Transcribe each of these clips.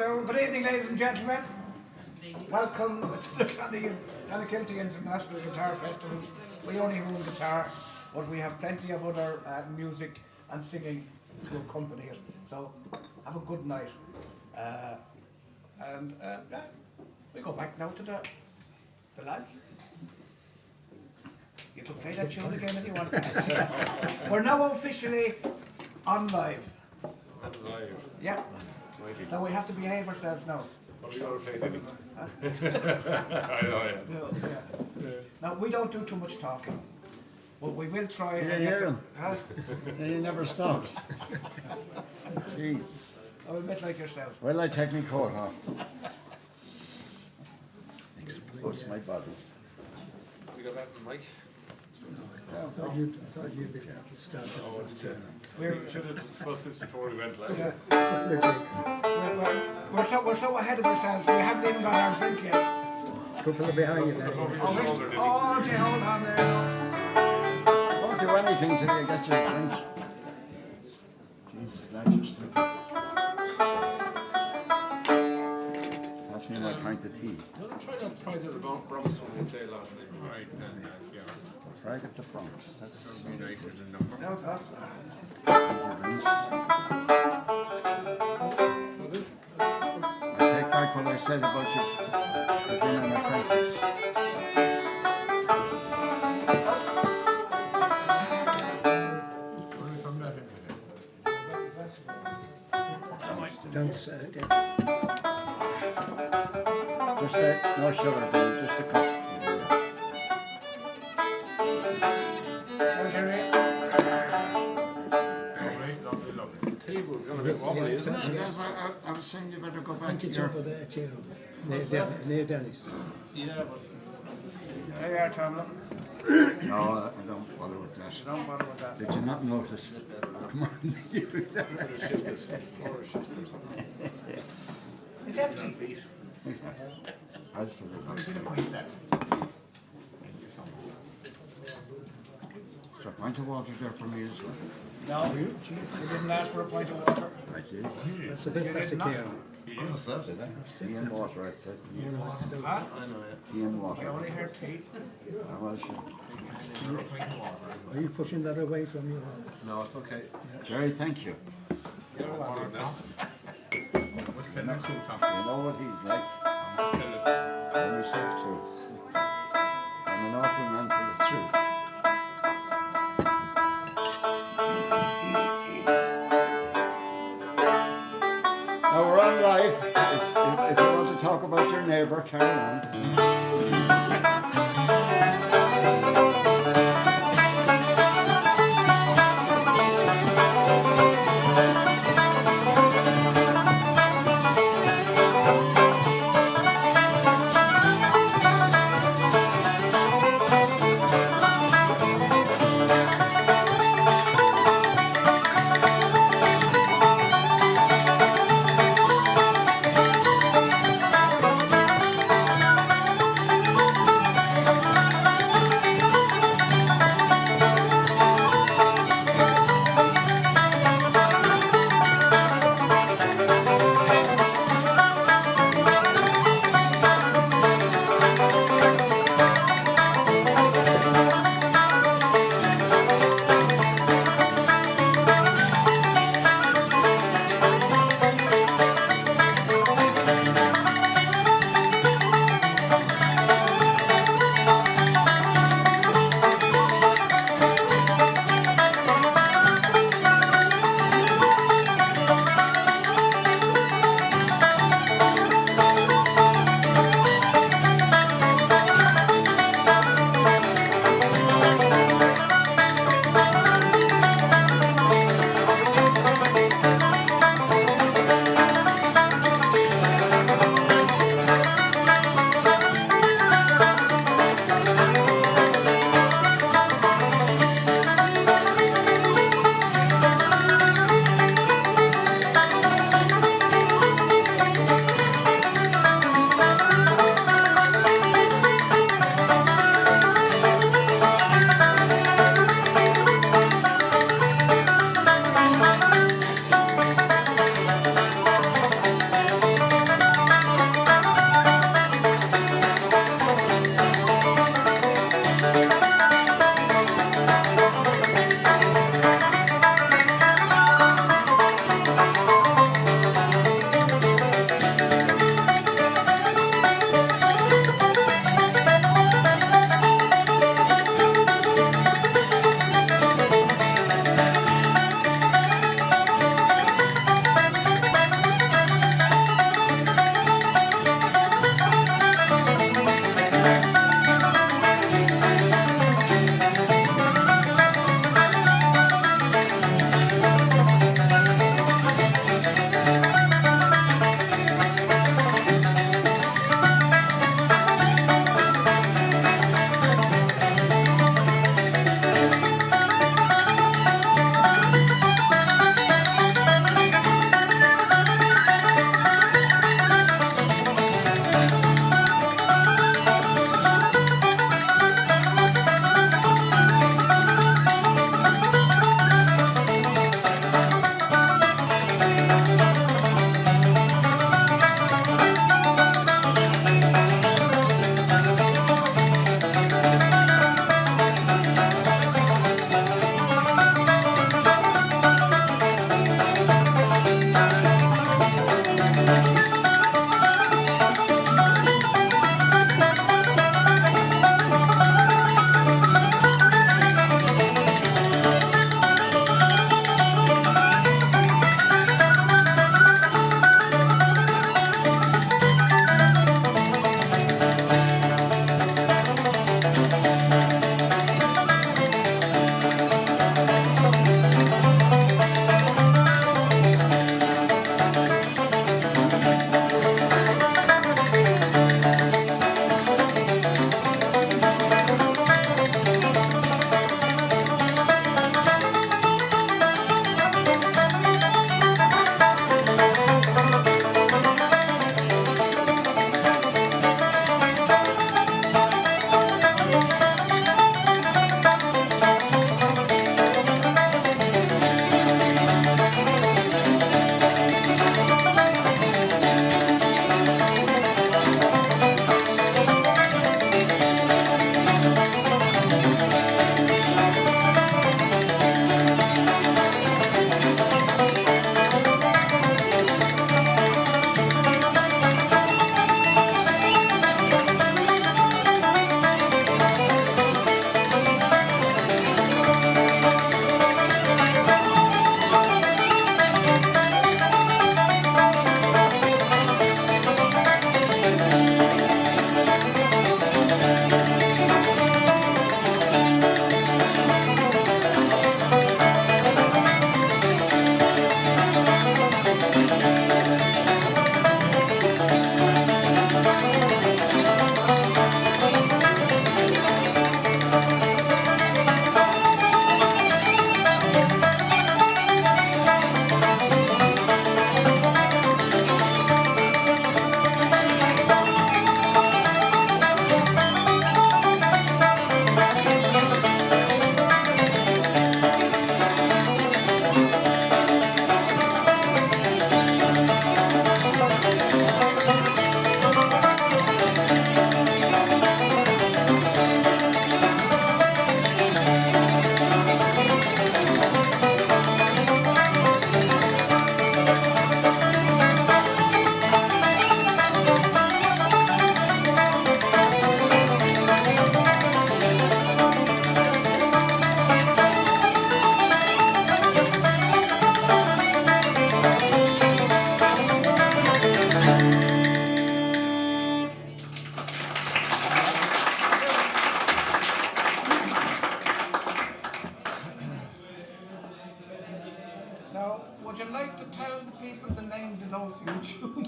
Hello, good evening, ladies and gentlemen. Welcome to the Clonakilty International Guitar Festival. We only own guitar, but we have plenty of other music and singing to accompany it. So have a good night. We go back now to the lads. You can play that tune again if you want. We're now officially on live. Live. Yeah. Mighty. So we have to behave ourselves now. What are we going to play then? I know, yeah. Now we don't do too much talking, but we will try. You hear him? He never stops. Jeez. Oh, a bit like yourself. Well, I take my coat off. Expose my body. We got that Mike? I thought you'd be starting. Oh, we should have discussed this before we went live. Yeah. Couple of drinks. We're so ahead of ourselves. We haven't even got our drink yet. Couple of behind you there. Oh, gee, hold on there. Don't do anything till you get your drink. Jesus, that's your slipper. Pass me my pint of tea. Try that Pride of the Bronx when we played last night. Right, yeah. Pride of the Bronx. That's United in number. No, it's not. I take back what I said about you being an apprentice. Don't Just no sugar, dude, just a cup. How's your rate? Lovely. The table's going to be wobbly, isn't it? Yes, I was saying you better go I back think to it's your... over there, Chair. Near Dennis. Yeah, but... There you are, Tom. Look. No, I don't bother with that. Don't bother with that. Did you not notice? Come on, you. Could have shifted. Or shifted or something. It's empty. As for the Is there a pint of water there for me as well? No, you didn't ask for a pint of water. I did. That's the best that's a Chair. What's that? Did I? Tea and water, I said. Huh? Tea and I water. only heard tea. I was sure. Are you pushing that away from you? No, it's okay. Jerry, thank you. You're welcome. You know what he's like. And yourself too. I'm an awful man for the truth. Now we're on live. If you want to talk about your neighbour, carry on.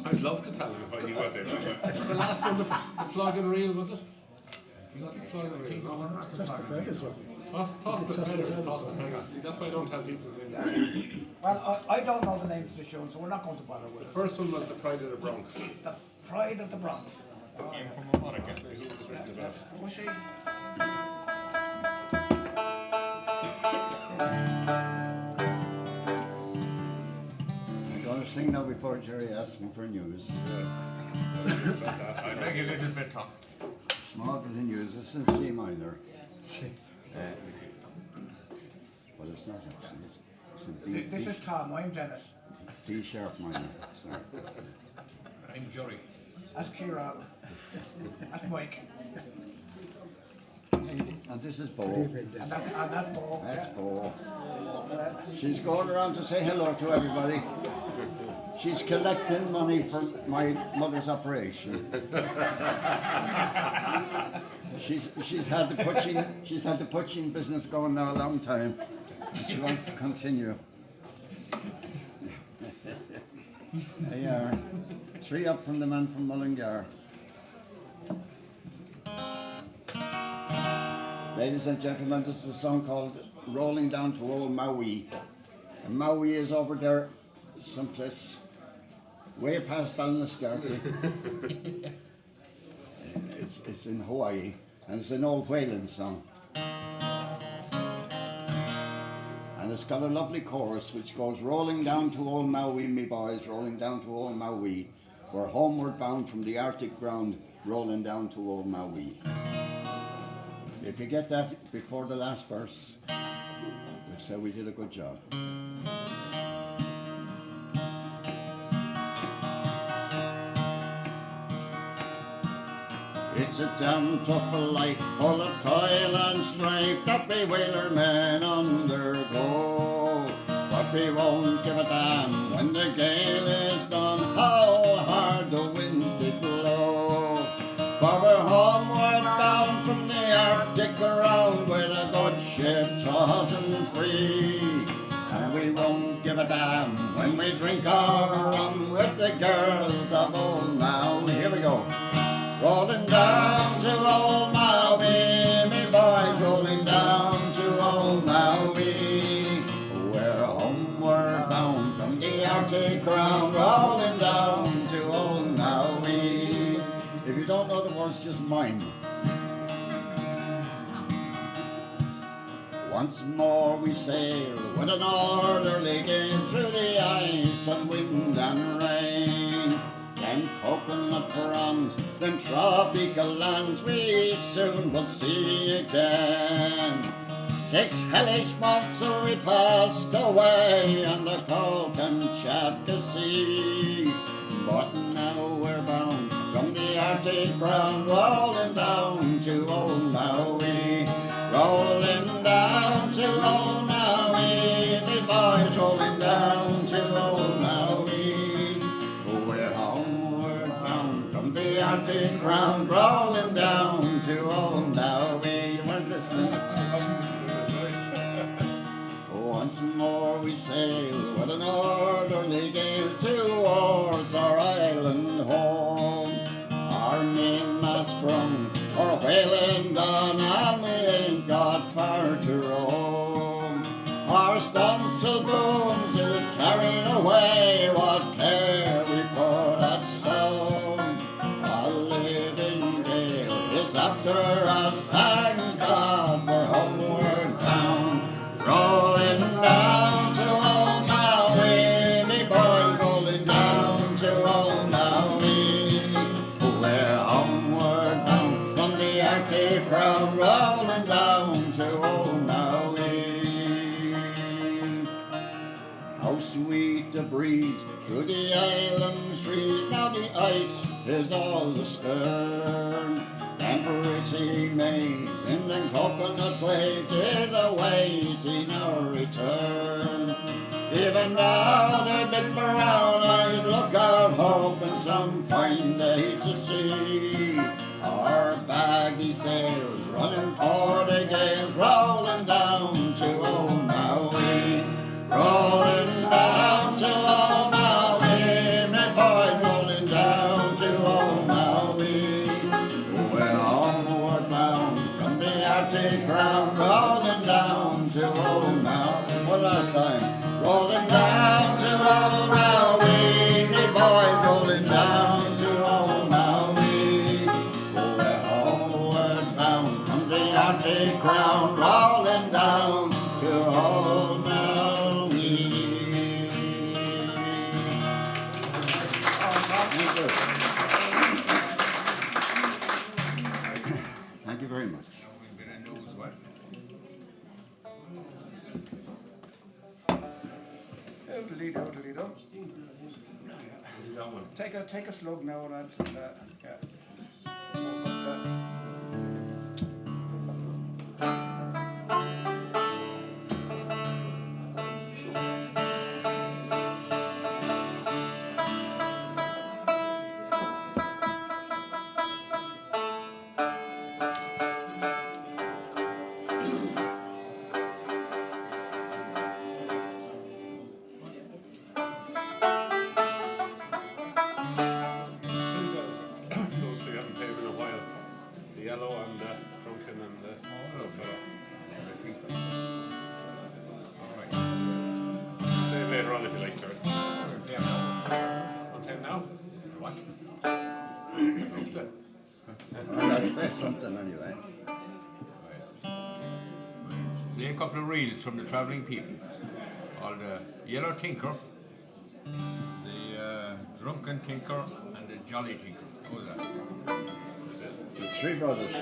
I'd love to tell you if I knew what they were. It's the last one, the flog and reel, was it? Was that the flog and reel? That's the Fergus one. Toss the feathers. See, that's why I don't tell people the names. Well, I don't know the names of the tune, so we're not going to bother with The it. first one was The Pride of the Bronx. The Pride of the Bronx. Oh, yeah. Was she? I'm going to sing now before Jerry asks me for news. Yes. I make a little bit tough. Small bit of news. It's in C minor. Well, it's not actually. It's in D, This is Tom, I'm Dennis. D sharp minor. Sorry. I'm Jory. That's Kira. That's Mike. And this is Bo. And that's Bo. That's Yeah. Bo. She's going around to say hello to everybody. She's collecting money for my mother's operation. she's had the poaching business going now a long time. And she wants to continue. There you are. 3 up from the man from Mullingar. Ladies and gentlemen, this is a song called Rolling Down to Old Maui. And Maui is over there someplace way past Ballinascarthy. It's in Hawaii, and it's an old whaling song. And it's got a lovely chorus which goes rolling down to old Maui, me boys, rolling down to old Maui. We're homeward bound from the Arctic ground, rolling down to old Maui. If you get that before the last verse, we'll say we did a good job. It's a damn tough life, full of toil and strife, that we whaler men undergo. But we won't give a damn when the gale is done, how hard the winds did blow. For we're homeward bound from the Arctic around, with a good ship taut and free. And we won't give a damn when we drink our rum with the girls of old Maui. Here we go. Rolling down to old Maui, me boys, rolling down to old Maui. We're homeward bound from the Arctic ground, rolling down to old Maui. If you don't know the words, just mind. Once more we sail with an orderly gale through the ice and wind and rain. Then coconut fronds, then tropical lands we soon will see again. 6 hellish months we passed away on the Coillte Sea. But now we're bound from the Arctic ground, rolling down to old Maui. Rolling down to old Maui, the boys rolling down to old Maui. We're homeward bound from the Arctic ground, rolling down to old Maui. You weren't listening. Once more we sail with an orderly gale towards our island home. Our mainmast sprung, our whaling done, and we ain't got far to roam. Our stunsail booms is carrying away what care we for that sound. A living gale is after us, thank God we're homeward bound. Rolling down to old Maui, me boys, rolling down to old Maui. We're homeward bound from the Arctic ground, rolling down to old Maui. How sweet the breeze through the island trees, now the ice is all astern. And pretty maids in the coconut glades is awaiting our return. Even now the big brown eyes look out, hoping some fine day to see our baggy sails running for the gales, rolling down to old Maui. Rolling down to old Maui, me boys, rolling down to old Maui. We're homeward bound from the Arctic ground, rolling down to old Maui. One last time. Rolling down to old Maui, me boys, rolling down to old Maui. We're homeward bound from the Arctic ground, rolling down to old Maui. Thank you very much. Take a slug now and answer that. Yeah. Play a couple of reels from the travelling people. called the Yellow Tinker, the Drunken Tinker, and the Jolly Tinker. What was that? The three brothers.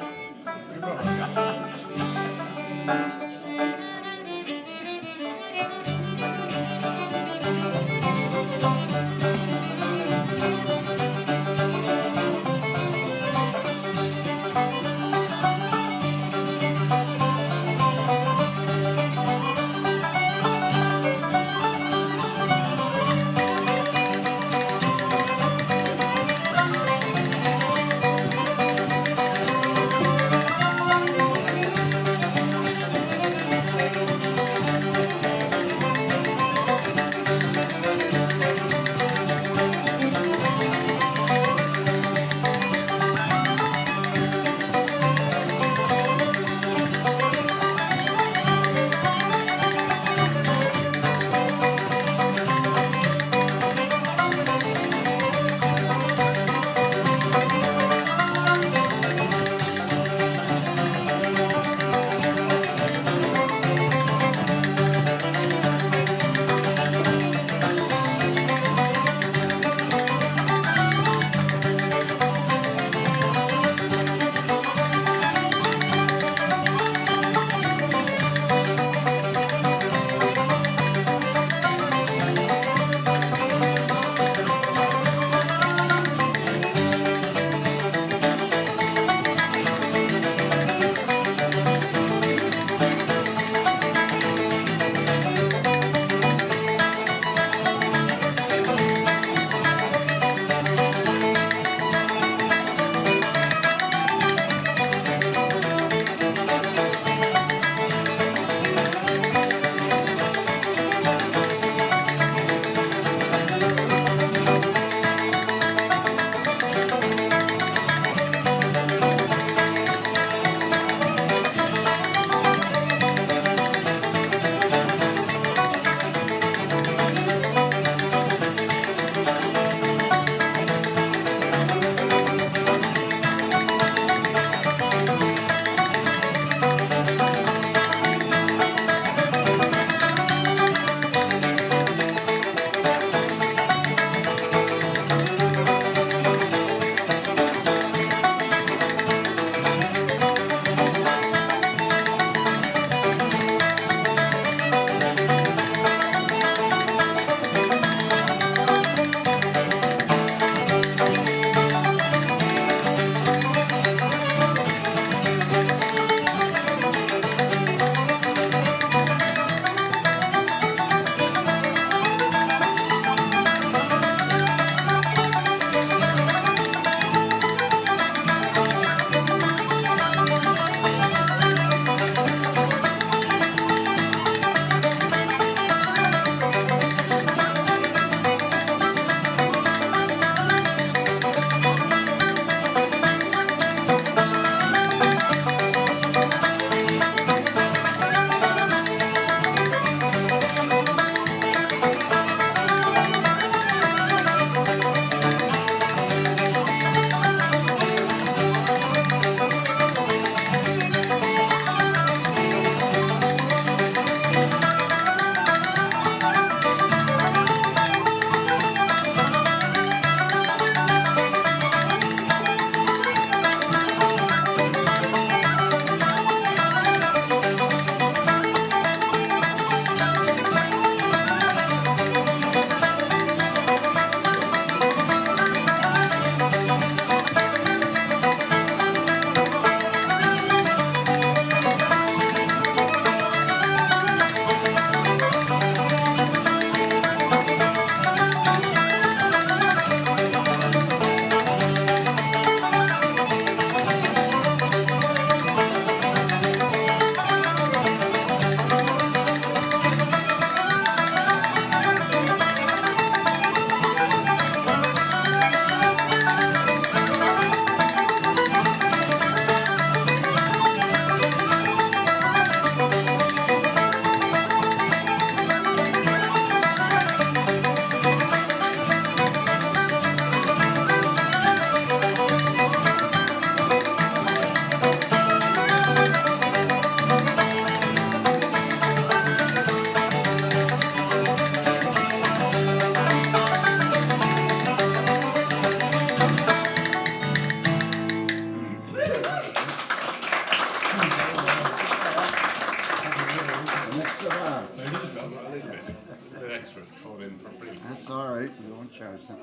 thrown in for free. That's all right. We won't charge them.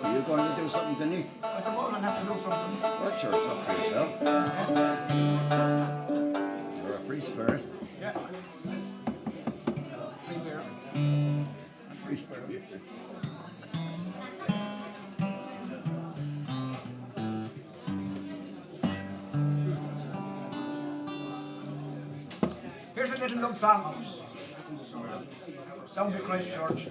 Are you going to do something, Denny? I suppose I'll have to do something. Well, sure, it's up to yourself. You're a free spirit. Yeah. Free beer. A free spirit. Here's a little love song. Down to Christchurch.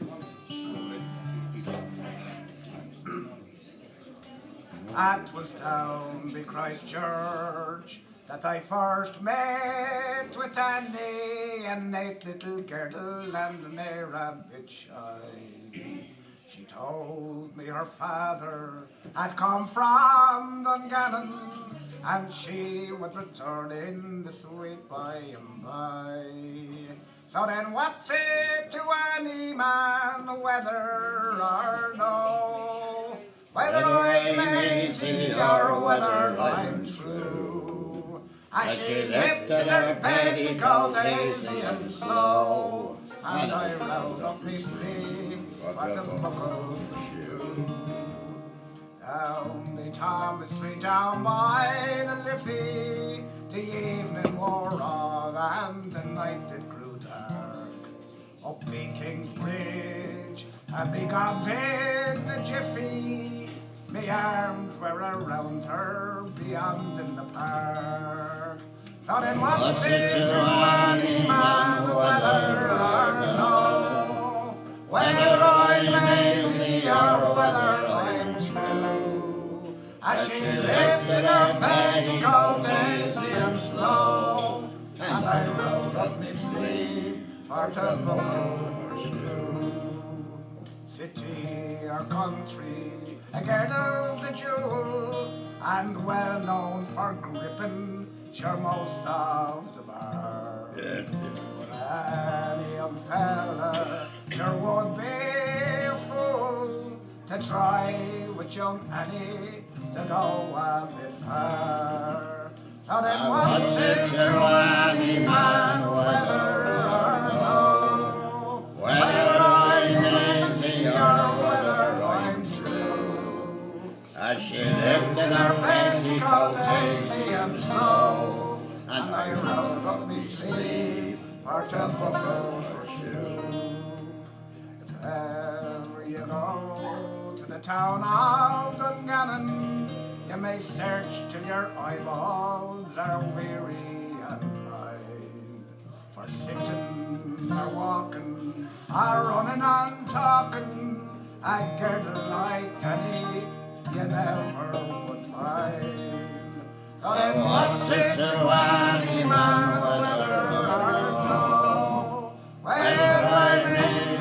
It was down by Christchurch that I first met with Annie, a neat little girl and an Arab bitch eye. She told me her father had come from Dungannon, and she would return in the sweet by and by. So then what's it to any man, whether or no? Whether I'm easy or whether I'm true, as she lifted her petticoat easy and slow, and I rolled up me sleeve for the buckle shoe. Down the Thomas Street, down by the Liffey, the evening wore on and the night it grew dark. Up the King's Bridge, and me gobs in the jiffy, me arms were around her beyond in the park. So then what's it to any man, whether or no? Whether I'm easy or whether I'm true, as she lifted her petticoat easy and slow, and I rolled up me sleeve for to buckle her shoe. City or country, a girl's a jewel, and well known for gripping sure most of the bar. Any young fella sure would be a fool to try with young Annie to go a bit far. So then what's it to any man, whether or no? Whether I'm easy or whether I'm true, as she lifted her petticoat easy and slow, and I rolled up me sleeve for to buckle her shoe. If ever you go to the town of Dungannon, you may search till your eyeballs are weary and blind, for sitting or walking or running and talking, a girl like Annie you never would find. So then what's it to any man, whether or no? Whether I'm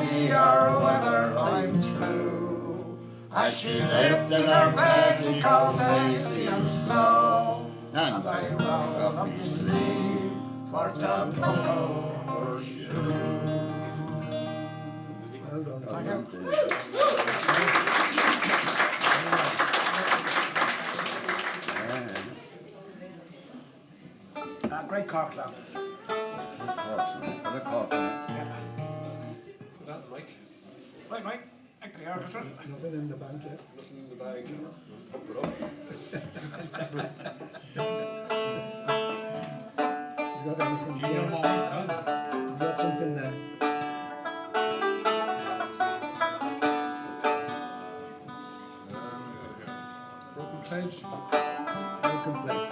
easy or whether I'm true, as she lifted her petticoat easy and slow, and I rolled up the sleeve for to buckle her shoe. Well done. Thank you. Great Cork song. What a cork. Yeah. Put that, Mike. Right, Mike. Thank the orchestra. Nothing in the bank yet. Nothing in the bag. Pump it up. You got anything See you in a here? moment, huh? You got something there? Broken Cloich. Broken plate.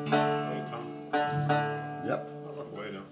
Right, Tom. Yep. I'll look away now.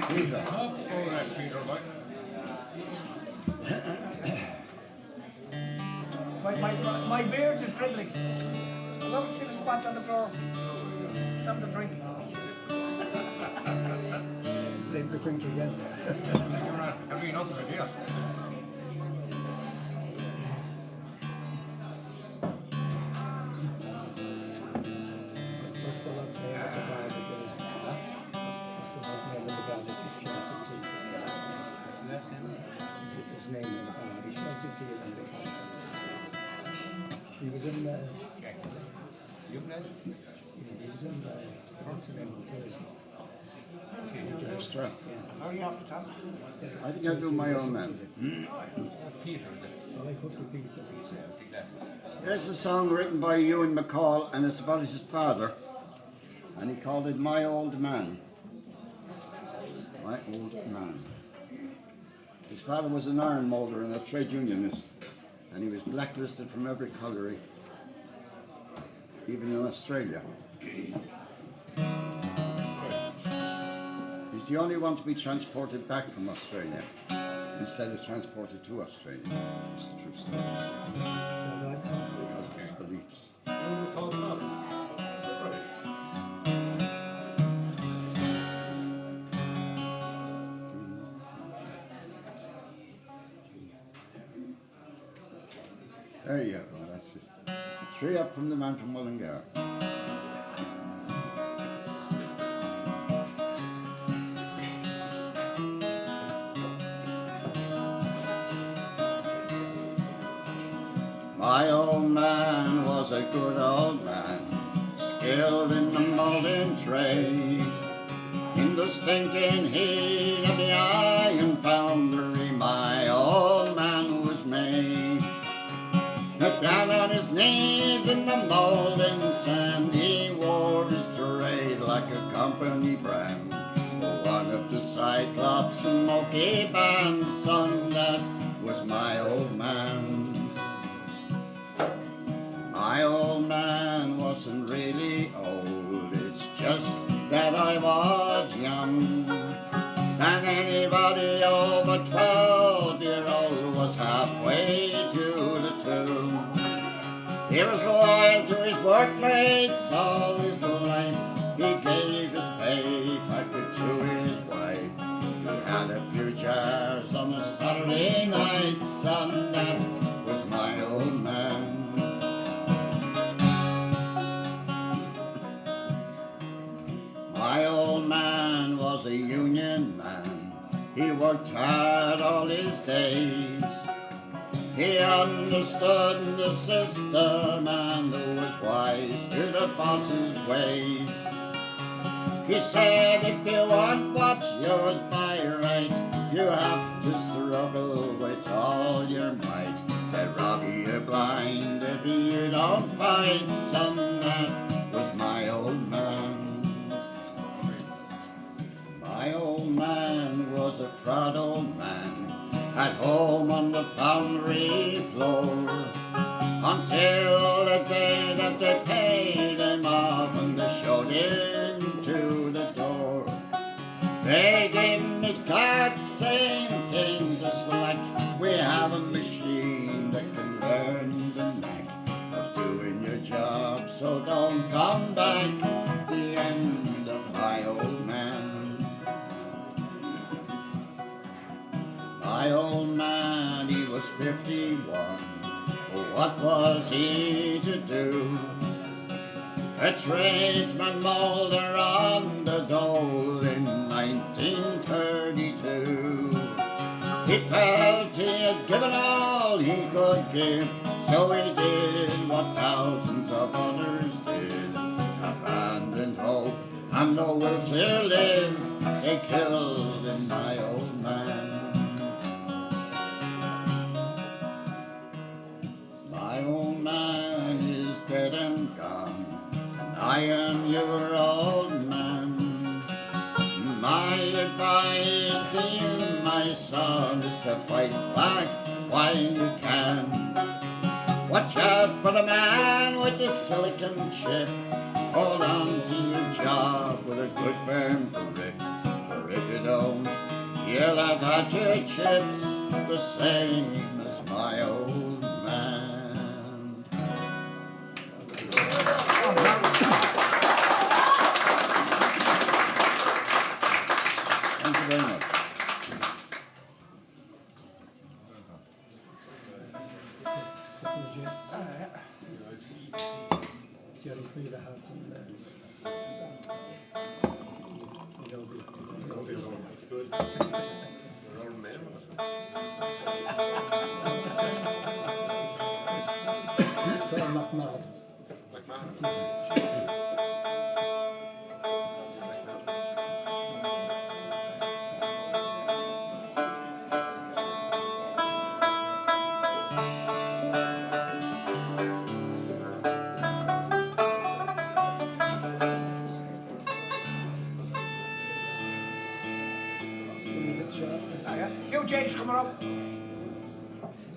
Peter. Oh, that Peter, like. My beard is dribbling. Look, see the spots on the floor. Some to drink. Blame the drink again. You're not having enough of it yet. What's the lad's name of the guy that goes? What's the lad's name of the guy that just shouted to you? His name in the bar. He shouted to you in the car. He was in there. He was in there. What's the name on Thursday? Extra. How are you off the top? I think I'll do my own man. Peter, that's I like what the Peter said. There's a song written by Ewan McCall, and it's about his father, and he called it My Old Man. My Old Man. His father was an iron moulder and a trade unionist, and he was blacklisted from every colliery, even in Australia. He's the only one to be transported back from Australia instead of transported to Australia. It's the true story. Is that right, Tom? Because of his beliefs. Ewan McCall's father. Is that right? There you go, that's it. 3 up from the man from Mullingar. My old man was a good old man, skilled in the moulding trade. In the stinking heat of the iron foundry, my old man was made. Down on his knees in the moulding sand, he wore his trade like a company brand. One of the Cyclops smoky band, son, that was my old man. My old man wasn't really old, it's just that I was young. And anybody over 12-year-old was halfway to the tomb. He was loyal to his workmates all his life. He gave his pay packet to his wife. He had a few jars on a Saturday night, son, that was my old man. My old man was a union man. He worked hard all his days. He understood the system and was wise to the boss's ways. He said, if you want what's yours by right, you have to struggle with all your might. They rob you blind if you don't fight, son, that was my old man. My old man was a proud old man, at home on the foundry floor, until the day that they paid him off and they showed him to the door. They gave him his card saying things are slack. We have a machine that can learn the knack of doing your job, so don't come back. The end of my old man. My old man, he was 51. What was he to do? A tradesman moulder on the dole in 1932. He felt he had given all he could give, so he did what thousands of others did. Abandoned hope and no will to live, they killed in my old man. My old man is dead and gone, and I am your old man. My advice to you, my son, is to fight back while you can. Watch out for the man with the silicon chip. Hold on to your job with a good firm grip, for if you don't I'll have had your chips the same as my old man. Thank you very much. Jerry's made a hat and That's good. We're all men. got a McMahon's. Like man. Few J's coming up.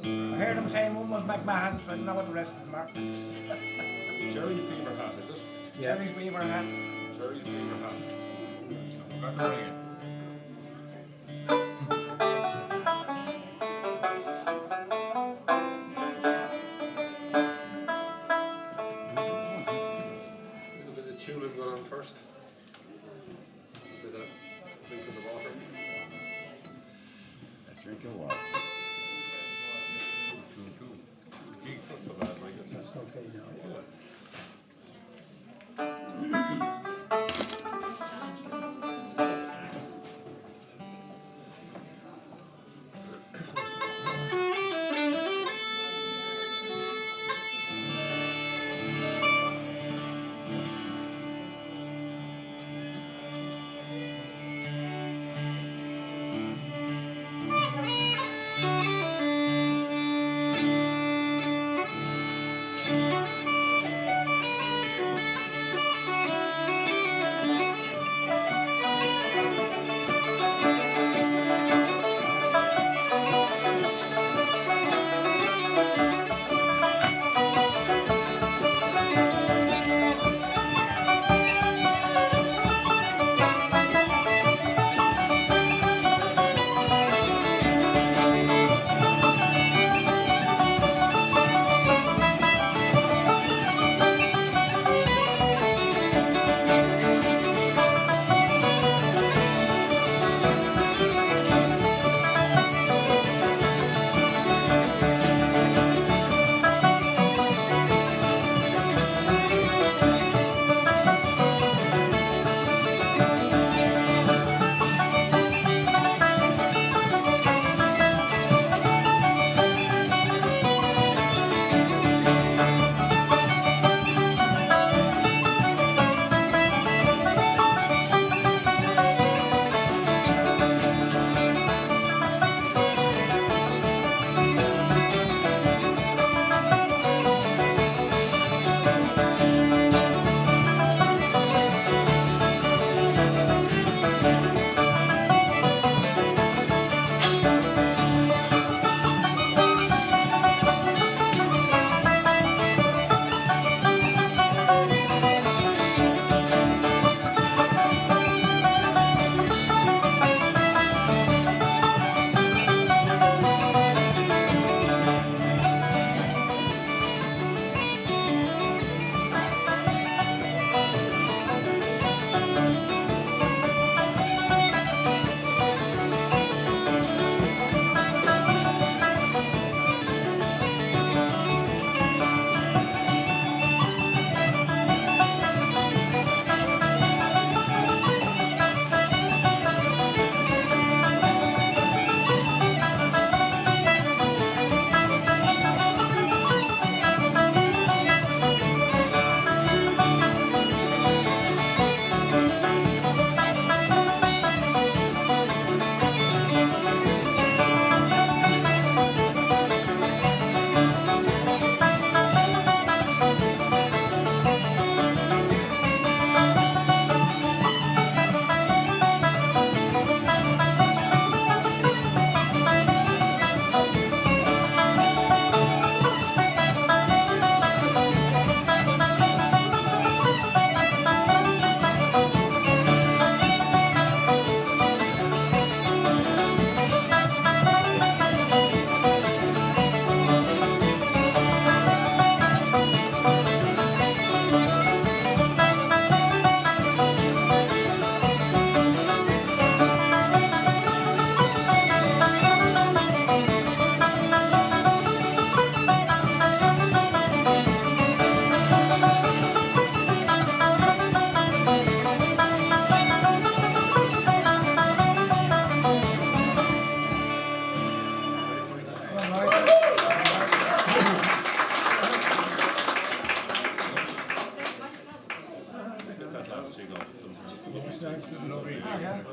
I heard them saying one was McMahon's, so I don't know what the rest of them are. Jerry's beaver hat, is it? Jerry's Beaver hat. Jerry's beaver hat. Back again. A bit of tulip going on first. A bit of drink of the water. A drink of water. Not so bad, Mike. That's okay now. Yeah.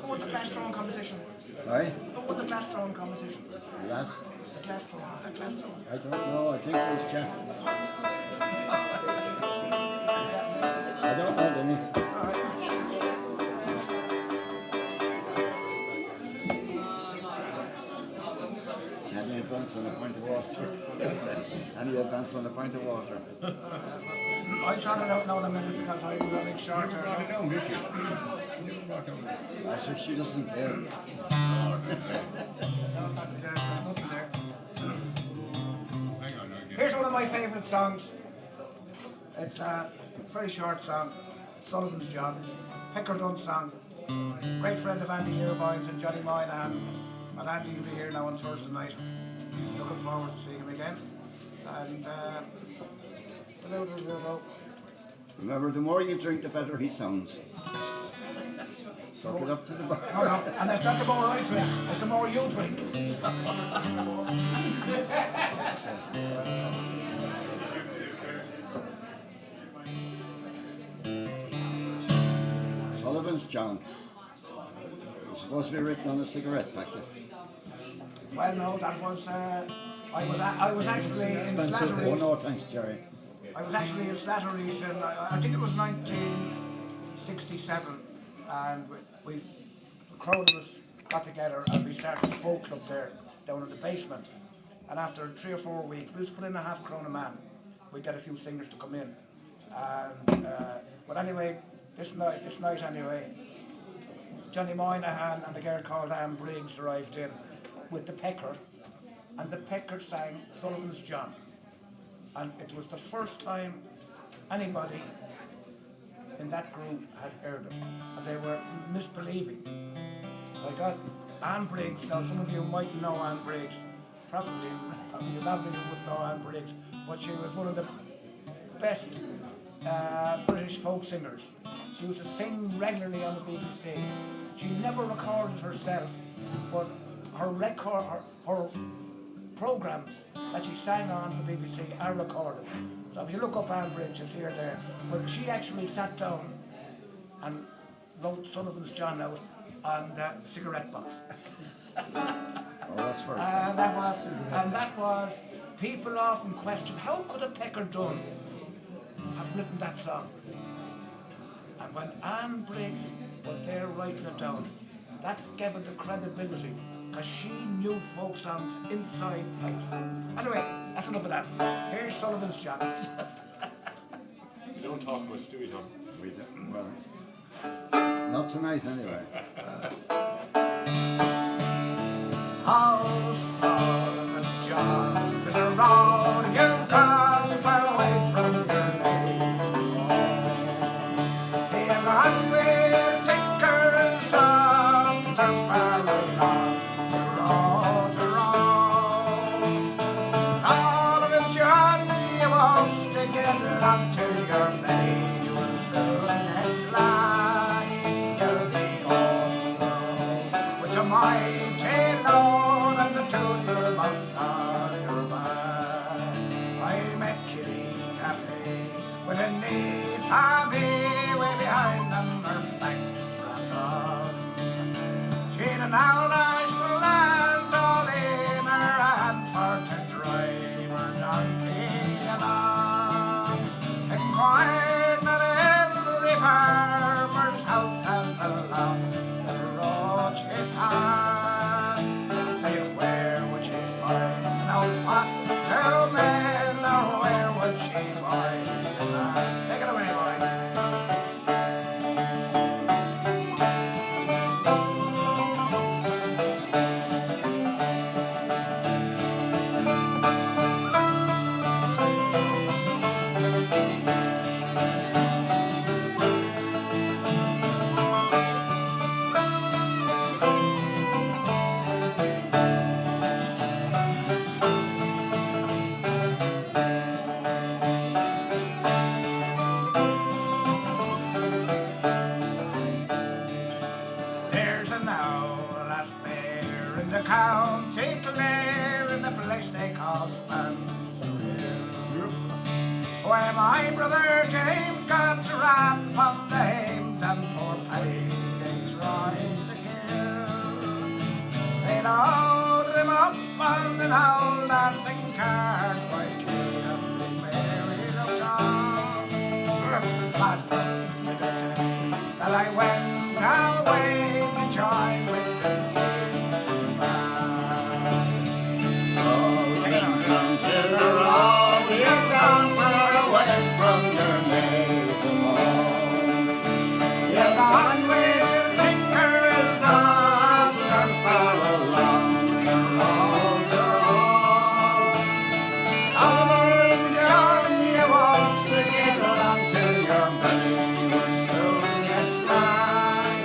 Who won the glass throwing competition? Sorry? Who won the glass throwing competition? Last, The glass throwing, was that glass throwing? I don't know, I think it was Jack. I don't know, Denny. Any advance on a pint of water? Any advance on a pint of water? I shot it out now in a minute because I was running shorter. I said she doesn't care. No, it's not there. There's nothing there. Here's one of my favourite songs. It's a very short song. Sullivan's John. Pickerdun song. Great friend of Andy Irvine's and Johnny Moynihan. And Andy will be here now on Thursday night. Looking forward to seeing him again. And Remember, the more you drink, the better he sounds. Suck it up to the bar. no, and it's not the more I drink, it's the more you drink. Sullivan's John. It's supposed to be written on a cigarette packet. Well, no, that was, I was actually in Expensive. Oh Slattery's. no, thanks, Jerry. I was actually in Slattery's in, I think it was 1967, and the crowd of us got together and we started a folk club there, down in the basement. And after 3 or 4 weeks, we just put in a £50 a man. We'd get a few singers to come in. And, but anyway, this night anyway, Johnny Moynihan and a girl called Anne Briggs arrived in with the Pecker, and the Pecker sang Sullivan's John. And it was the first time anybody in that group had heard it, and they were misbelieving. I got Anne Briggs. Now some of you might know Anne Briggs, probably you not really would know Anne Briggs, but she was one of the best British folk singers. She used to sing regularly on the BBC. She never recorded herself, but her programmes that she sang on the BBC are recorded. So if you look up Anne Briggs, you'll see her there. But she actually sat down and wrote Sullivan's John out on the cigarette box. Oh, that's for And that was, people often question, how could a Pickerdun have written that song? And when Anne Briggs was there writing it down, that gave it the credibility, because she knew folk songs inside out. Anyway, that's enough of that. Here's Sullivan's John. We don't talk much, do we, Tom? We don't, well, not tonight anyway. Oh, Sullivan's John, to the road you've gone far away from your native home. Here on with tinkers down to far along the road to Rome. Sullivan's John, you won't stick it until your baby will soon slide. You'll be on the road with your mighty load and the tune will bounce on your back. I met Kitty Cafe with a neat hobby way behind them, her back strapped on. She'd an old Irish plant all in her hand for to drive her donkey along. Inquired at every farmer's house as along the road she passed. Say, where would she find out what to men, or where would she buy the last? Take it away, boys. There's an owl that's fair in the county Clare, in the place they call Spencerville, where my brother James got to rap on the hymns and poor Paddy's right to kill. on an old dancing cart by Clonakilty Mary looked on. And I went away to join with the tin band. So England, you're all you've gone far away from your native home. You're gone with your fingers Not you're far along the road you're on. All alone you're on, you won't stick it along till your belly will soon get slack.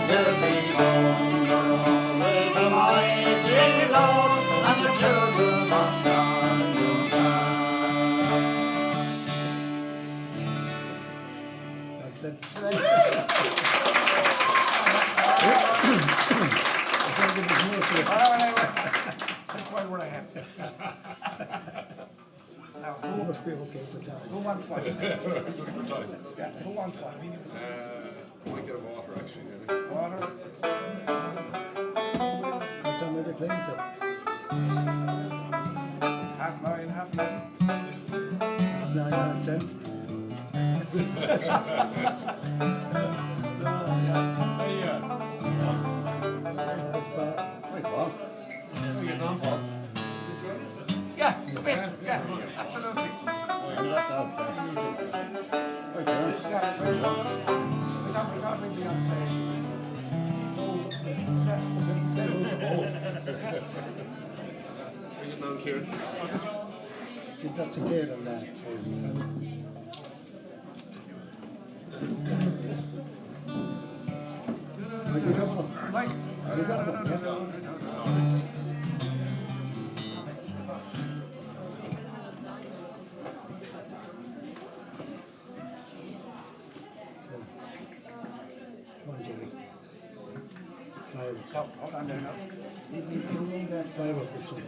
You'll be home, you're home with a mighty load, and the children watch on your back. That's it. That's why we're ahead. Now, You must be okay for time. who wants what? For time. Yeah, who wants what? Might get a water actually, I think. Water? What's on with the clean so? 9:30, 9:30. 9, 10. That's bad. Right, well, You get on, Paul. Yeah, come in. Yeah, absolutely. and that's out there. Right there. Yeah, we thought we'd be on stage. Oh, that's the big stage. Bring it down, Kieran. Give that to Kieran there. Where's he coming from? Mike? Has he got one? Yeah. Come on, Jimmy. Fire up. No, hold on there now. You need that fire up this one.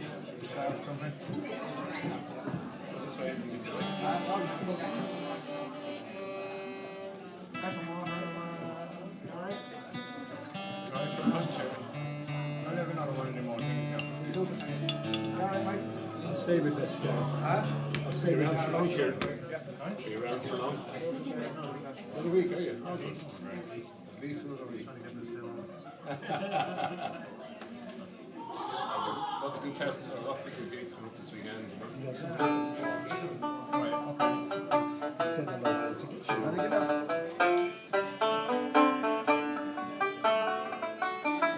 This way, we can do it. Have some water, all right? I never know what anymore things. All right, Mike? I'll stay with this. Huh? I'll stay Are you with around this. for long, Kieran? Are you around for long? Another week, are you? At least another week. Lots of good festivals, lots of good gigs this weekend. You know? Take a look. Take a shot. Wanna get up?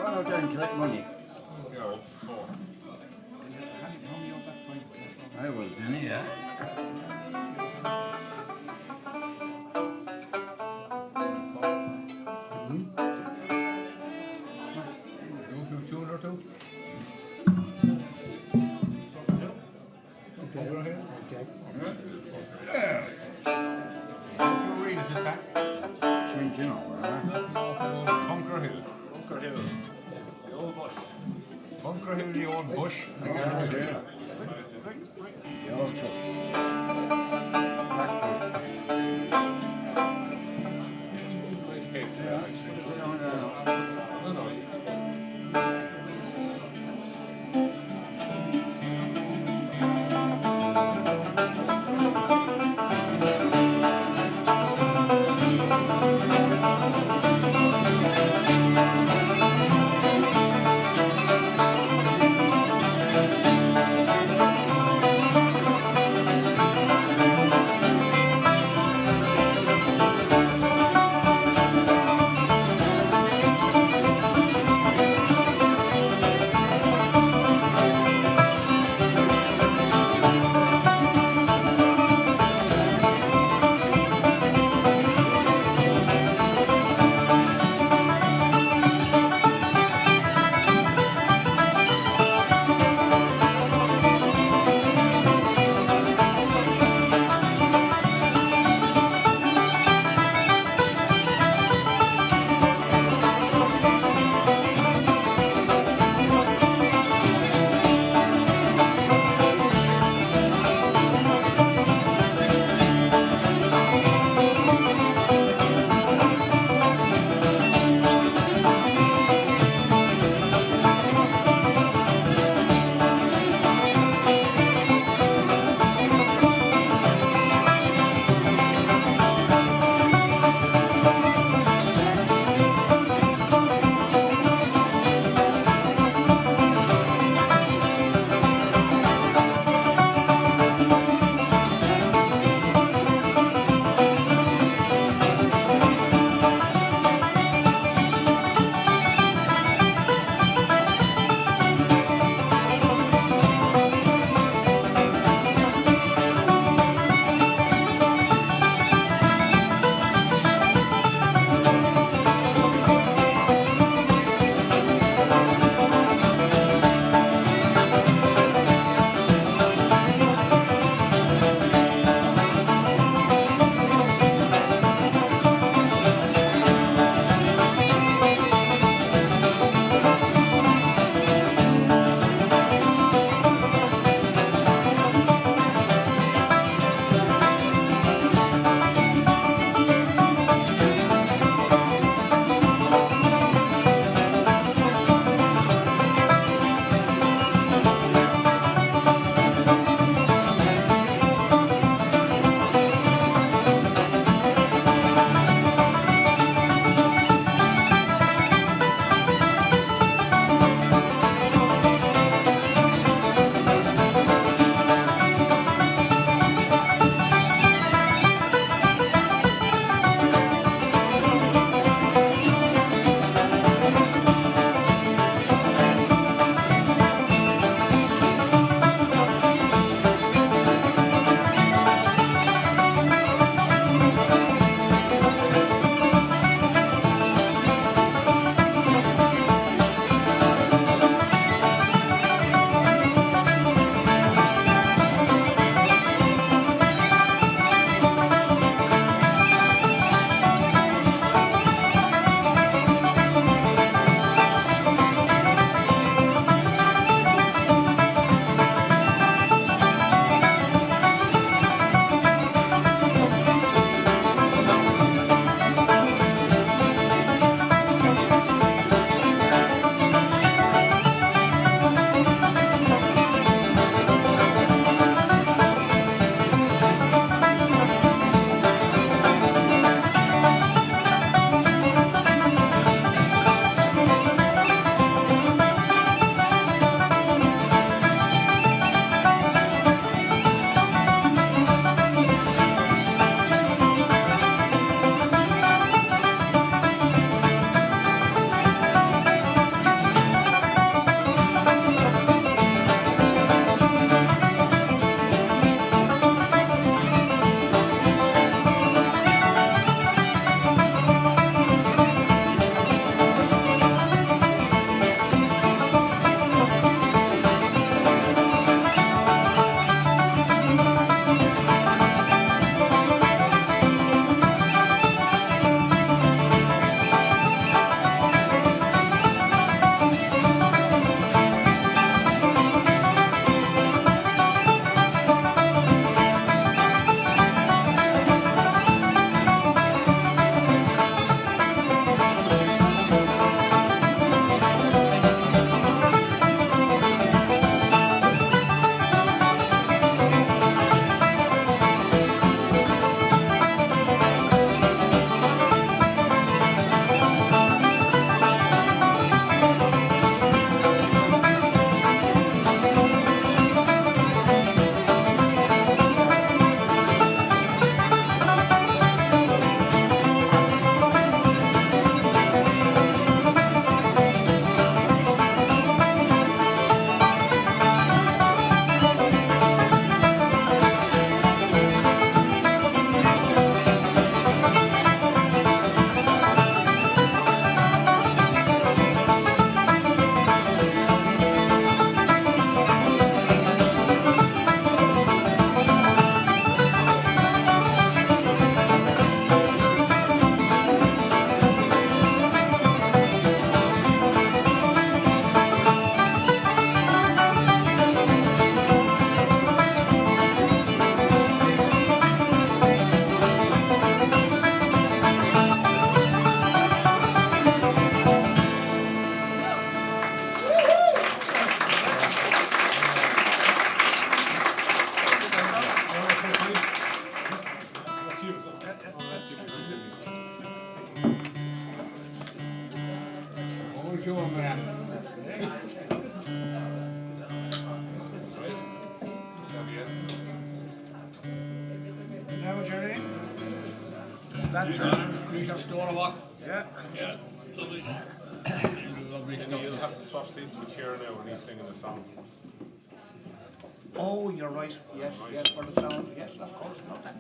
Run out there and collect money. I will, Denny, yeah. Tune or two? Okay. Okay. Who reads this act? Change, you know, Bunker Hill. Bunker Hill, the old bush. Bunker Hill, the old bush. Nice case, yeah, actually. No, no. Now, Jerry. That's Cloich store walk. yeah. Yeah, lovely. Lovely stuff. You'll have to swap seats with Kieran now when he's singing a song. Oh, you're right. Yes, yes, for the sound. Yes, of course, not that.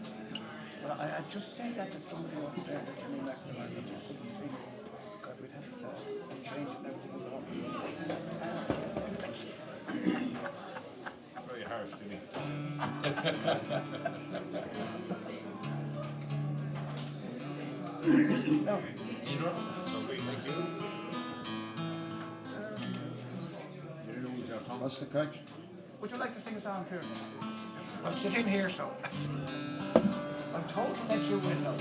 But I just said that to somebody up there that you knew that you couldn't sing because we'd have to change and everything. Very harsh, didn't he? No. So we thank you. What's the coach? Would you like to sing a song here? I'll sit in here, so I'm told to let you in now.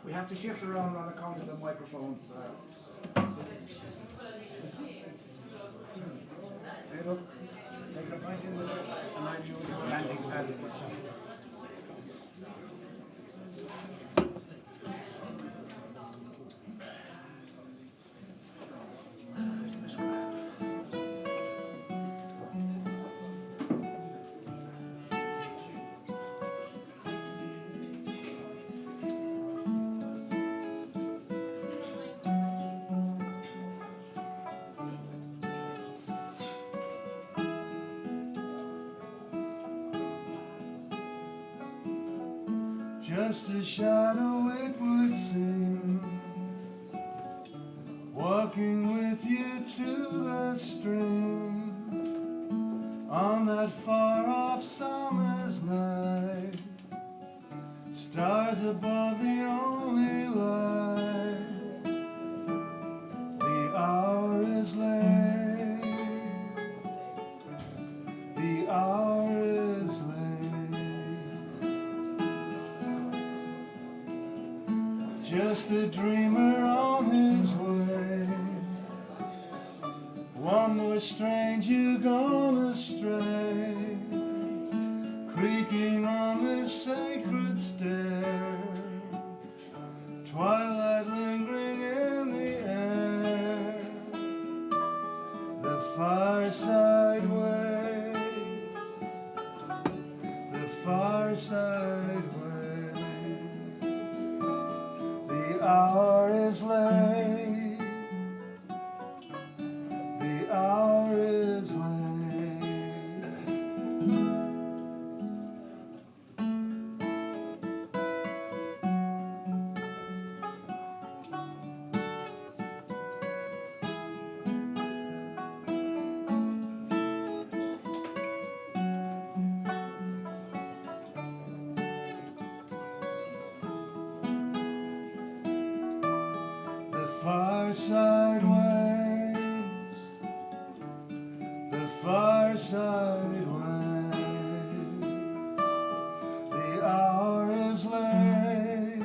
We have to shift around on account of the microphones. Hey, look, take the right in with it, and I use your landing pad. Just a shadow it would seem, walking with you to the stream on that far off summer's night. Stars above the only light. The hour is late. The hour is late. Just a dreamer on his way. One more stranger gone astray, creaking on this sacred stair. Twilight lingering in the air. The fireside waits. The fireside waits. The hour is late. The hour is late. The fireside waits. The fireside waits. The hour is late.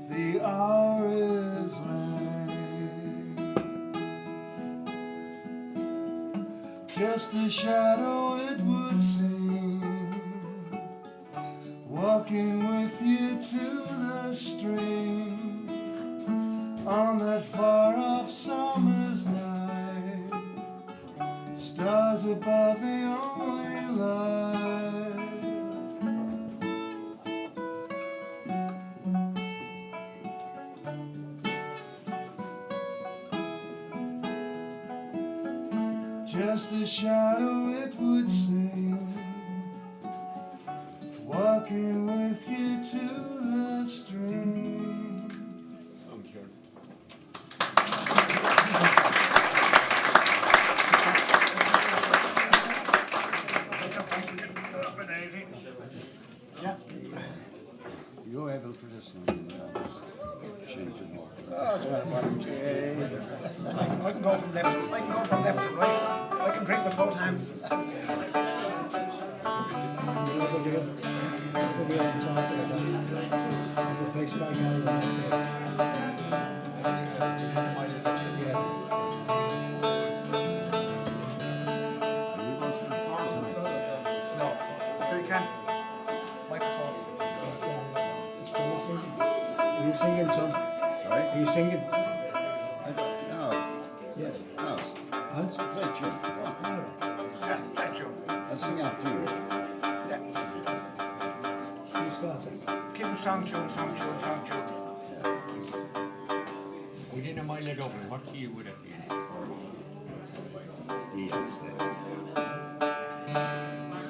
The hour is late. Just a shadow it would seem, walking with you to the stream on that far off summer's night. Stars above the only light. Just a shadow it would seem, walking with you to the stream. I'm Kieran. Yeah. You able for this one? Change it more. Jesus. I can go from left. I can go from left to right. I can drink with both hands. It'll be on top of it. Replace my guy. Yeah. No, so you can't. Microphones. It's still the same. Are you singing, son? Sorry? Are you singing? I don't know. Yeah. No. Huh? Play tune. Yeah, thank you. I'll sing after you. Yeah. You start it. Keep it song tune, song tune, song tune. Within a mile of Dublin, what key would it be?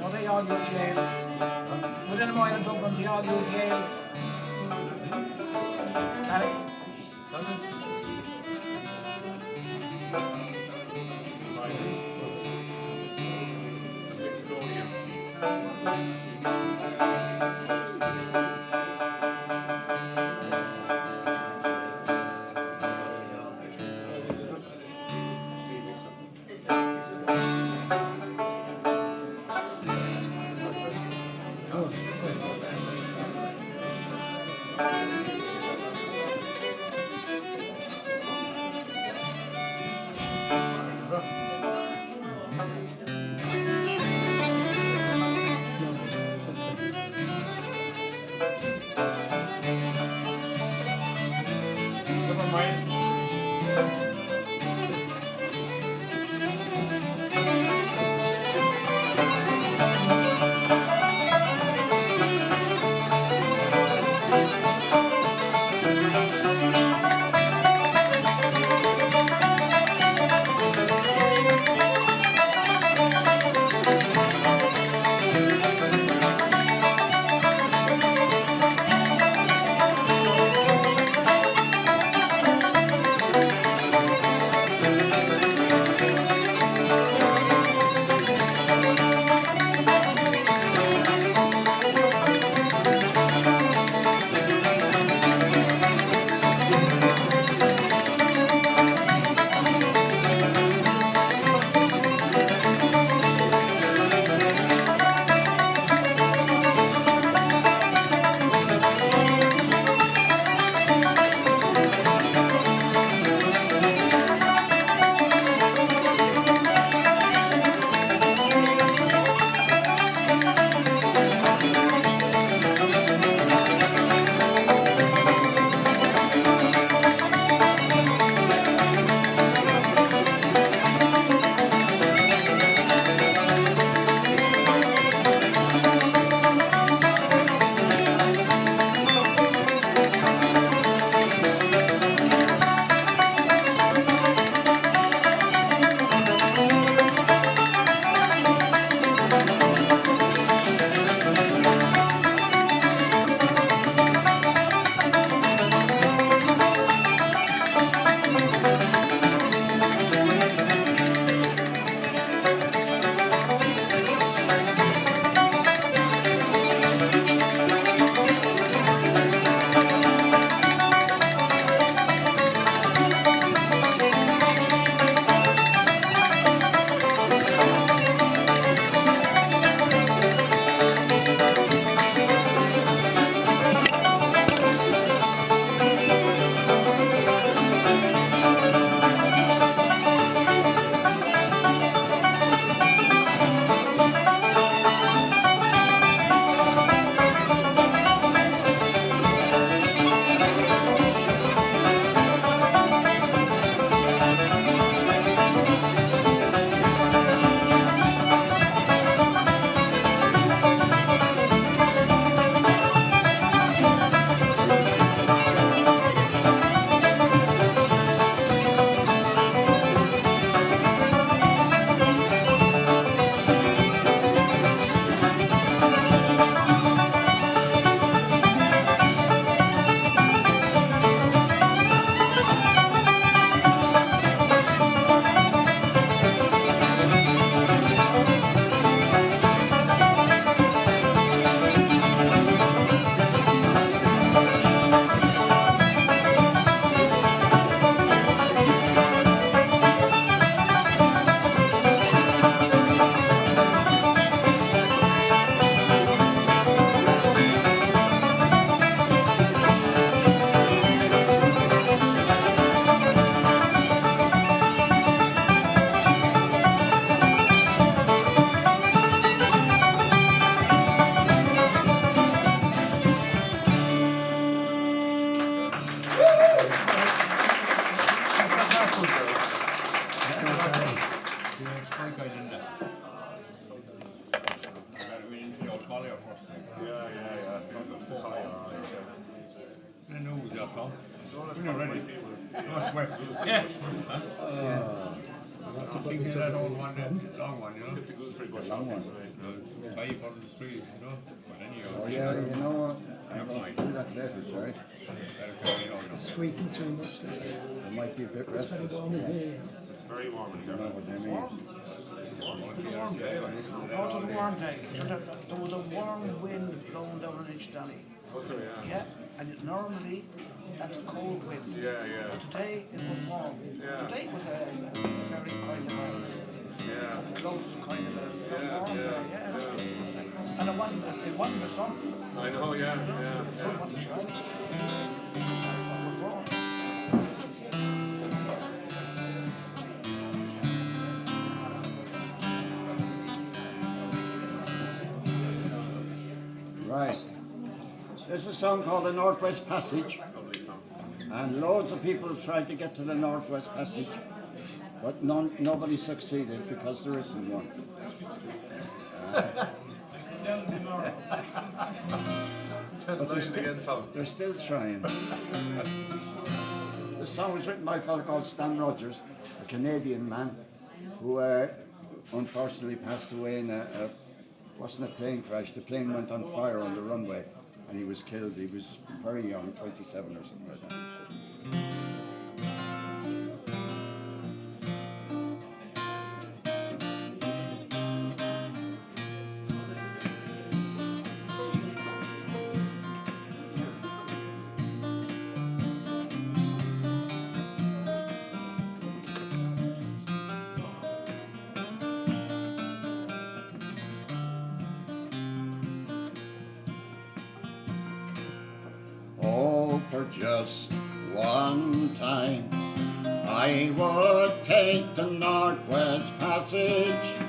Oh, they all use Yales. Within a mile of Dublin, they all use Yales. When you're ready. No sweat. Yeah. I'm thinking of that old one, that long one, you know? The long one. Buy it on the street, you know? But anyhow, Oh yeah, you know what? I'm going to do that later, Jerry. Squeaking too much. This. It might be a bit restless. Warm in here. It's very warm in You know here. what I mean? No, it was a warm day. So there was a warm wind blowing down on Inchdanny. Oh, sorry, yeah. Yeah, and normally that's a cold wind. Yeah, yeah. But today it was warm. Yeah. Today was a very kind of Yeah. a close kind of a warm yeah, day. Yeah. And it wasn't the sun. I know, yeah, yeah. The sun wasn't shining. It was warm. Right. There's a song called the Northwest Passage. And loads of people tried to get to the Northwest Passage, but nobody succeeded because there isn't one. But they're still trying. The song was written by a fellow called Stan Rogers, a Canadian man, who unfortunately passed away in wasn't a plane crash. The plane went on fire on the runway and he was killed. He was very young, 27 or something like that. Oh, for just one time I would take the Northwest Passage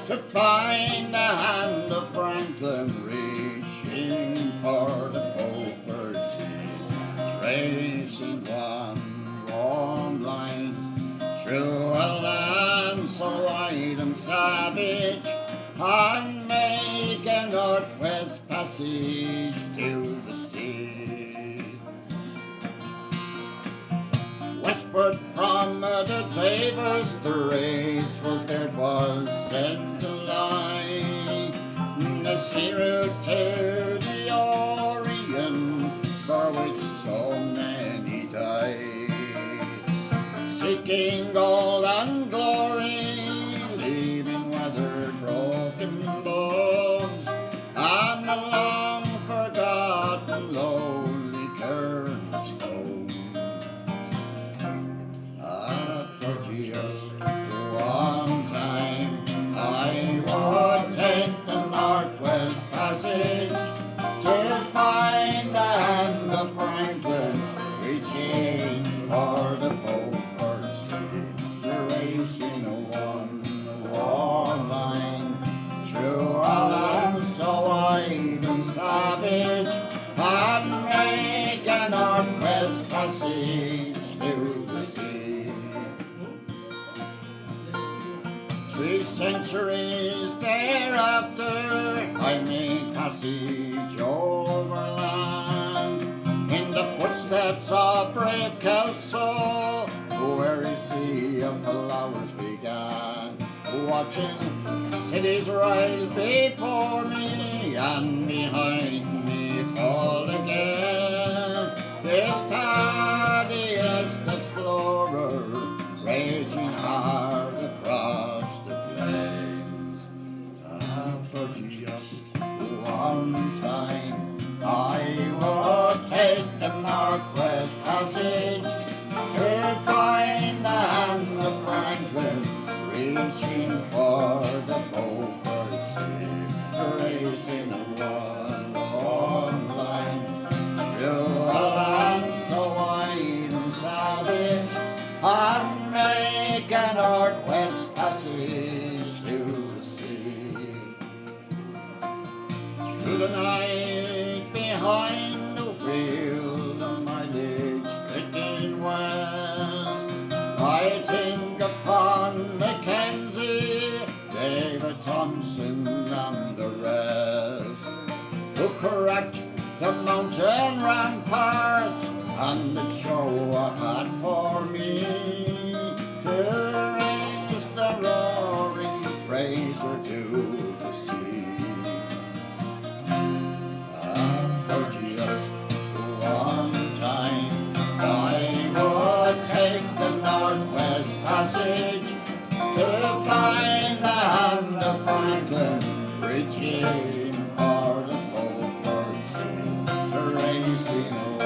to find the hand of Franklin reaching for the Beaufort Sea, tracing one warm line through a land so wide and savage, and make a Northwest Passage to the sea. Westward from the Davis, the race was set to lie. The sea route to the Orient, for which so many died, seeking gold and glory, leaving weathered broken bones, and the long forgotten lonely cairn of stone. For just one time I would take the Northwest Passage to find the hand of Franklin reaching for the Beaufort Sea, racing a one warm line through a land so wide and savage, and make a Northwest Passage to the sea. 3 centuries thereafter I made passage overland in the footsteps of brave Kelso, where a sea of flowers began, watching cities rise before me and behind me fall again. This tardiest explorer raging hard across the plains. For just one time I would take the Northwest Passage to find the hand of Franklin reaching for the Beaufort Sea, racing a one warm line through a land so wide and savage, and make a Northwest Passage to the sea. Through the night behind the wheel of my legs sticking west, I think upon Mackenzie, David Thompson and the rest, who cracked the mountain ramparts and it show a hat for me to raise the roaring Fraser to the sea. For just one time I would take the Northwest Passage to find the hand of Franklin reaching for the Beaufort Sea, to raising a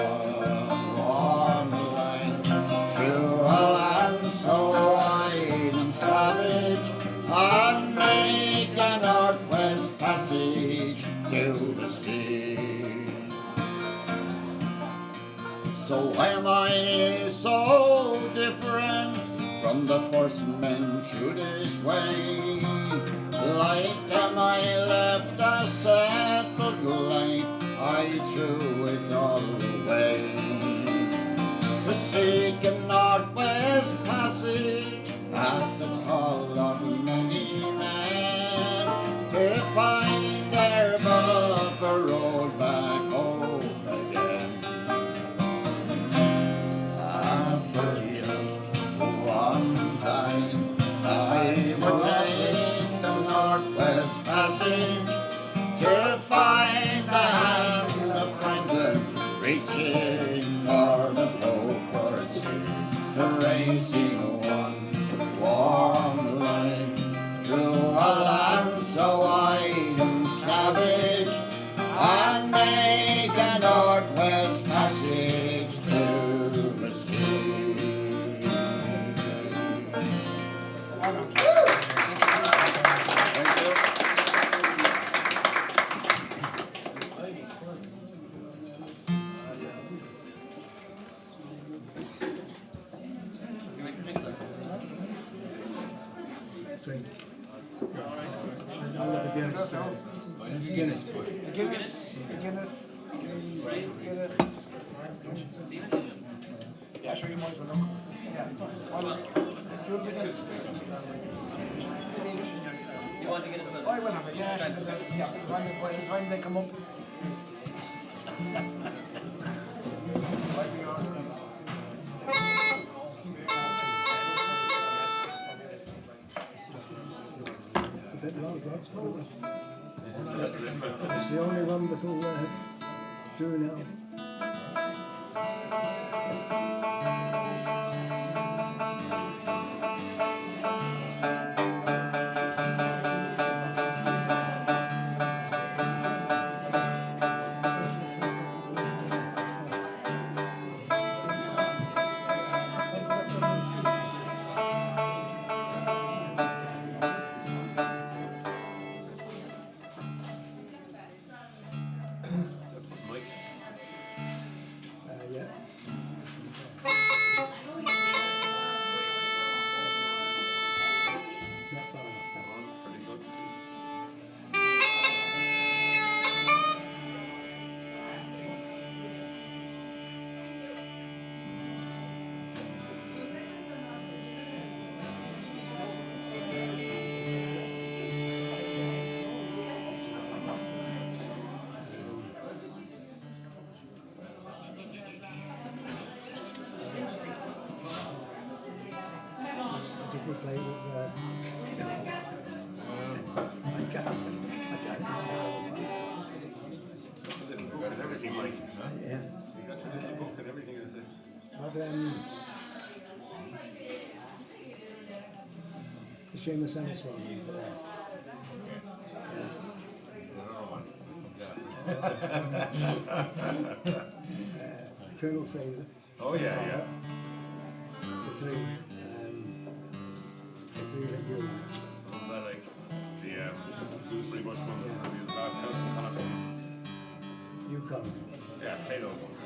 warm line through a land so wide and savage, and make a Northwest Passage to the sea. So am I so different from the first men through this way? Like them I left a settled life, I threw it all away, to seek a Northwest Passage at the call of many men, to find their buffer road back home again. For just one time I would take the Northwest Passage to find the hand of Franklin reaching for the Beaufort Sea, to raising one warm line through a land so wide and savage, and make a Northwest Passage to the sea. Drink. I'll let the Guinness try. Guinness. Guinness. Yeah, sure, you might as well look. Yeah. Well, you'll be good. You want to get as well? I will have it, yeah, sure. Yeah, by the time they come up. It's a bit long, that's probably. It's the only one that will do now. Yeah. It's not far enough. That's pretty good. Did we play with I can't We got everything, Mike. Huh? yeah. We got your little book and everything, is it? But the Seamus Ennis one. Colonel Fraser. Oh, yeah. The three that you Was that like the gooseberry bush ones that we used last house in Clonakilty? you come. Yeah, play those ones.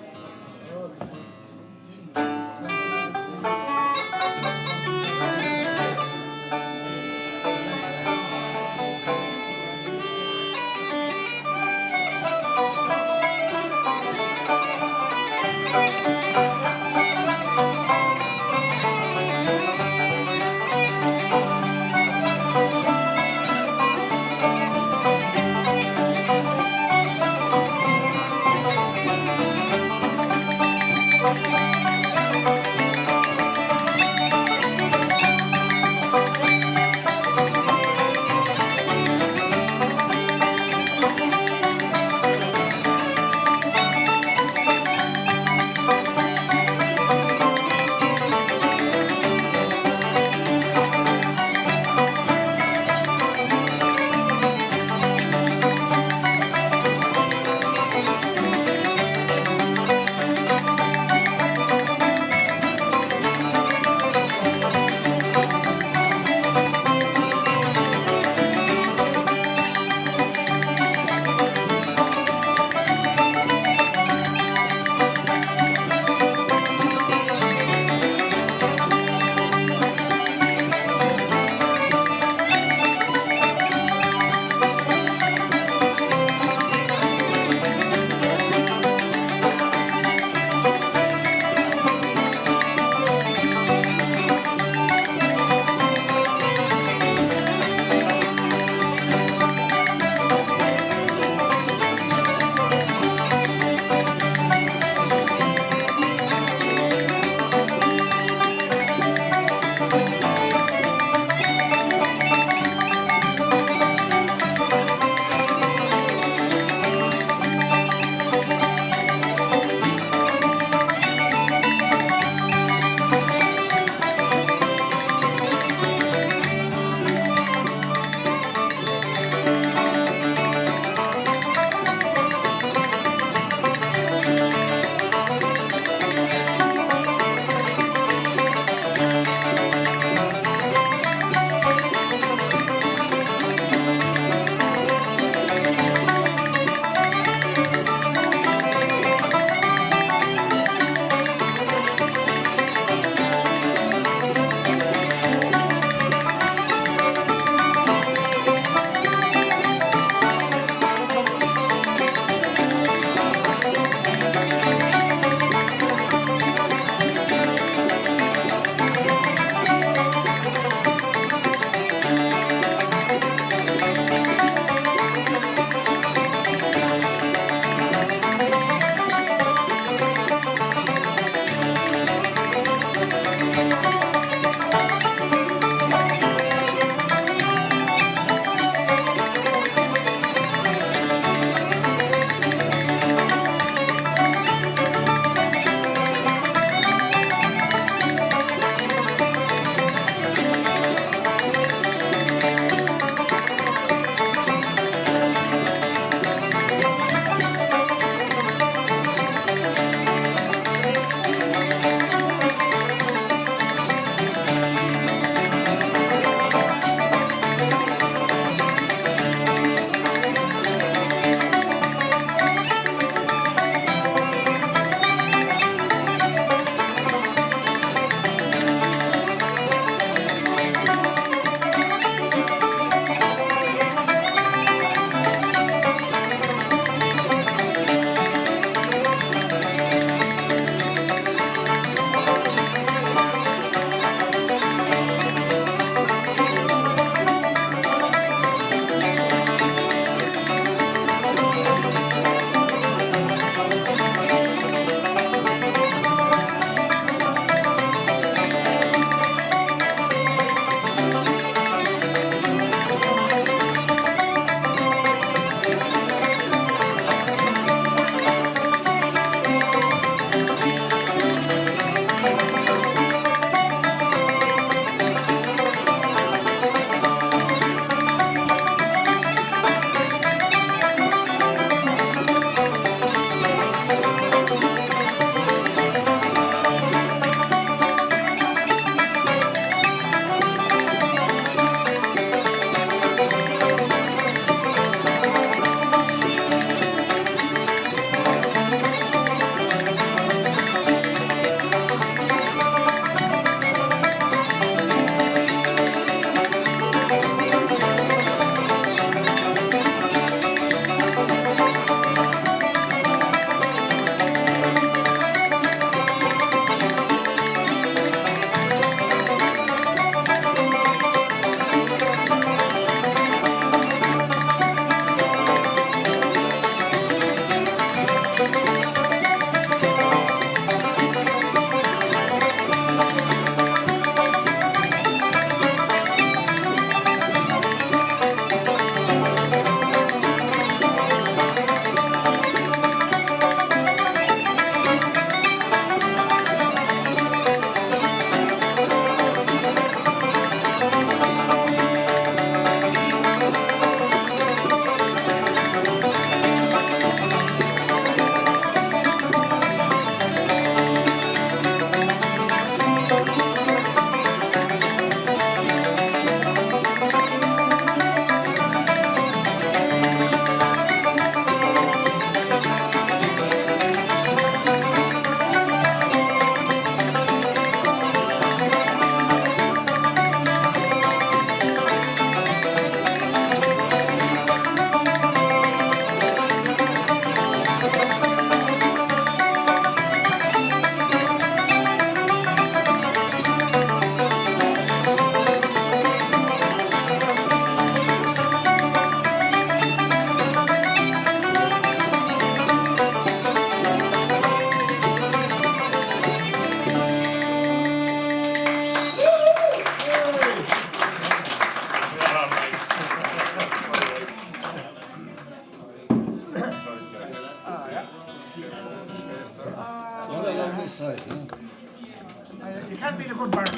You can't beat a good burn. A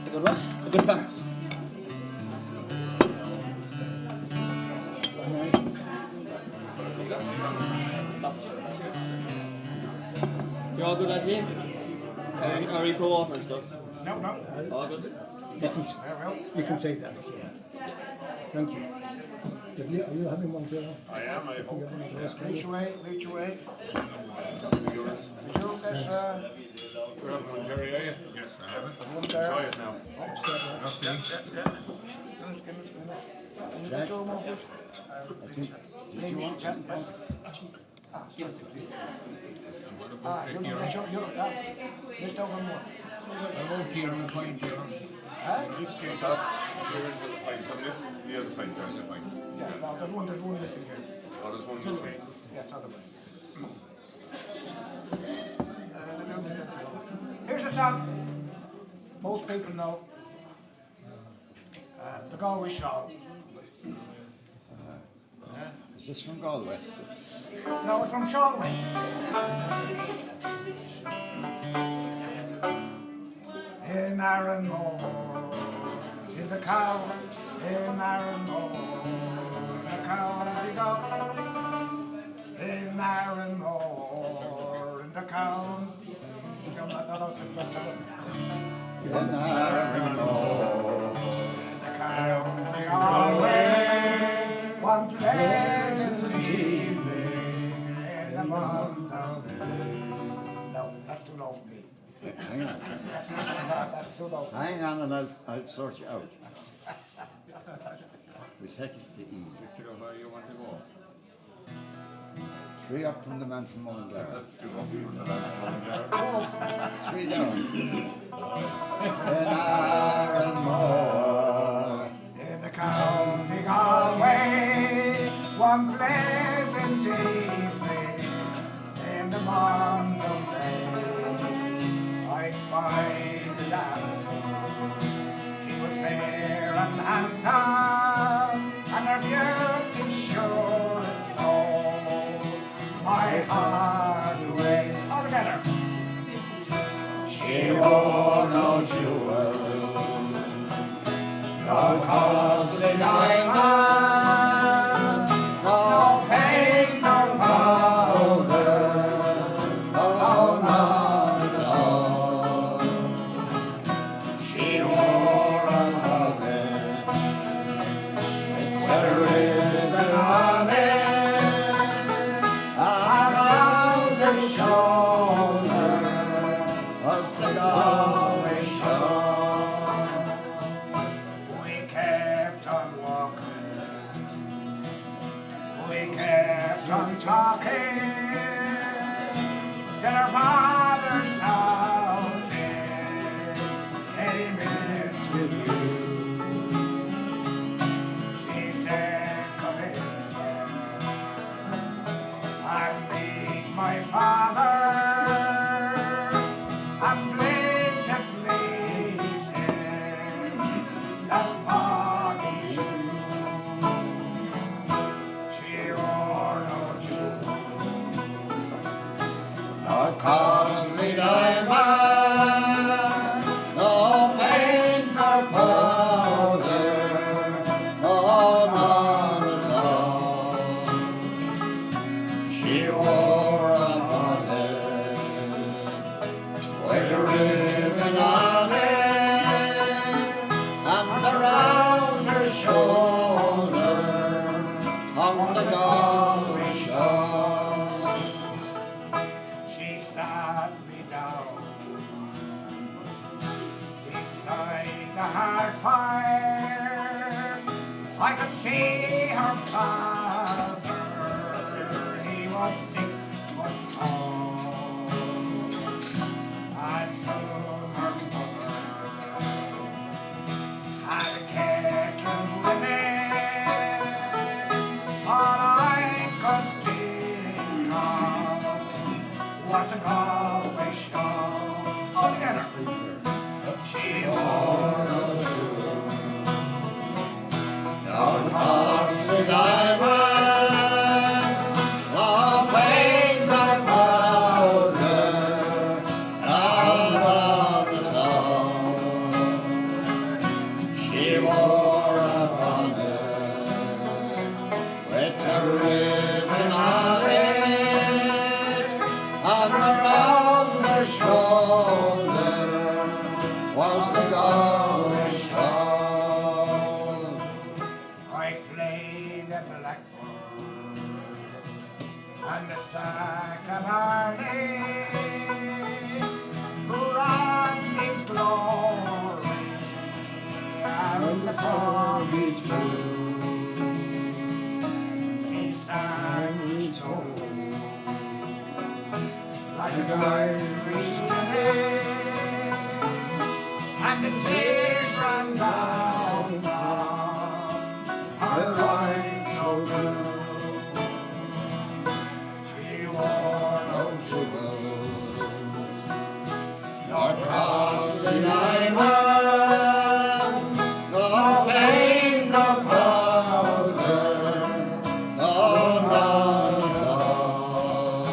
good what? A good bar. You all good, lads, Ian? Are you for water and stuff? No. All good? You can take that. Thank you. Are you having one, Phil? I am, I hope. Reach away. Yours. Did you get We're having one, Jerry, are you? Yes, I have it. one there? Enjoy it now. Guinness. Can you get your one first? Maybe you want that. You can get your, just over more. I won't care on the point here. Just give yourself. You're into the pint, come in. He has a pint, there, a pint. Yeah, no, there's one missing here. Oh, there's one missing. Yes, other way. Here's a song most people know. The Galway Show. Is this from Galway? No, it's from Galway. In Arranmore, in the cow, in Arranmore, the county go. In Arranmore, in the county. In Arranmore, In the county Galway, one pleasant evening in the month of May. No, that's too low for me. hang on. That's too low for me. Hang on and I'll sort you out. We take it to E. To go where you want to go. 3 up from the man from Mullingar. That's too long for the last one there. 3 down. In Arranmore, In the county Galway, one pleasant evening in the month of May, I spied a damsel. She was fair and handsome, and her beauty sure stole my heart away. All together. She wore no jewels, no costly diamonds, no paint, no powder, no none at all. She wore a habit with a ribbon on it, around her shoulder was the Galway Show. We kept on walking, we kept on talking, till our father's house came into view. She said, "Come in, sir, and meet my father, and plead to please him, that foggy Jew." She wore no jewels, no costly diamonds, no paint, no powder, no none at all. She wore a bonnet with a ribbon on it, and around her shoulder hung the Galway Show. She sat me down beside the hard fire. I could see her father, he was 6 foot tall, and soon her mother had a kettle and women. All I could think of was the Galway Show. All together. She wore no jewels, no costly diamonds, no paint or powder, no was the Galway shawl. I played the blackboard and the stack of barley, Rodney's glory and the foggy too. She sang each tone like an Irish lady, and the tears ran down from her eyes so blue. She wore no jewels, nor cross the diamond, nor paint, nor powder, nor none at all.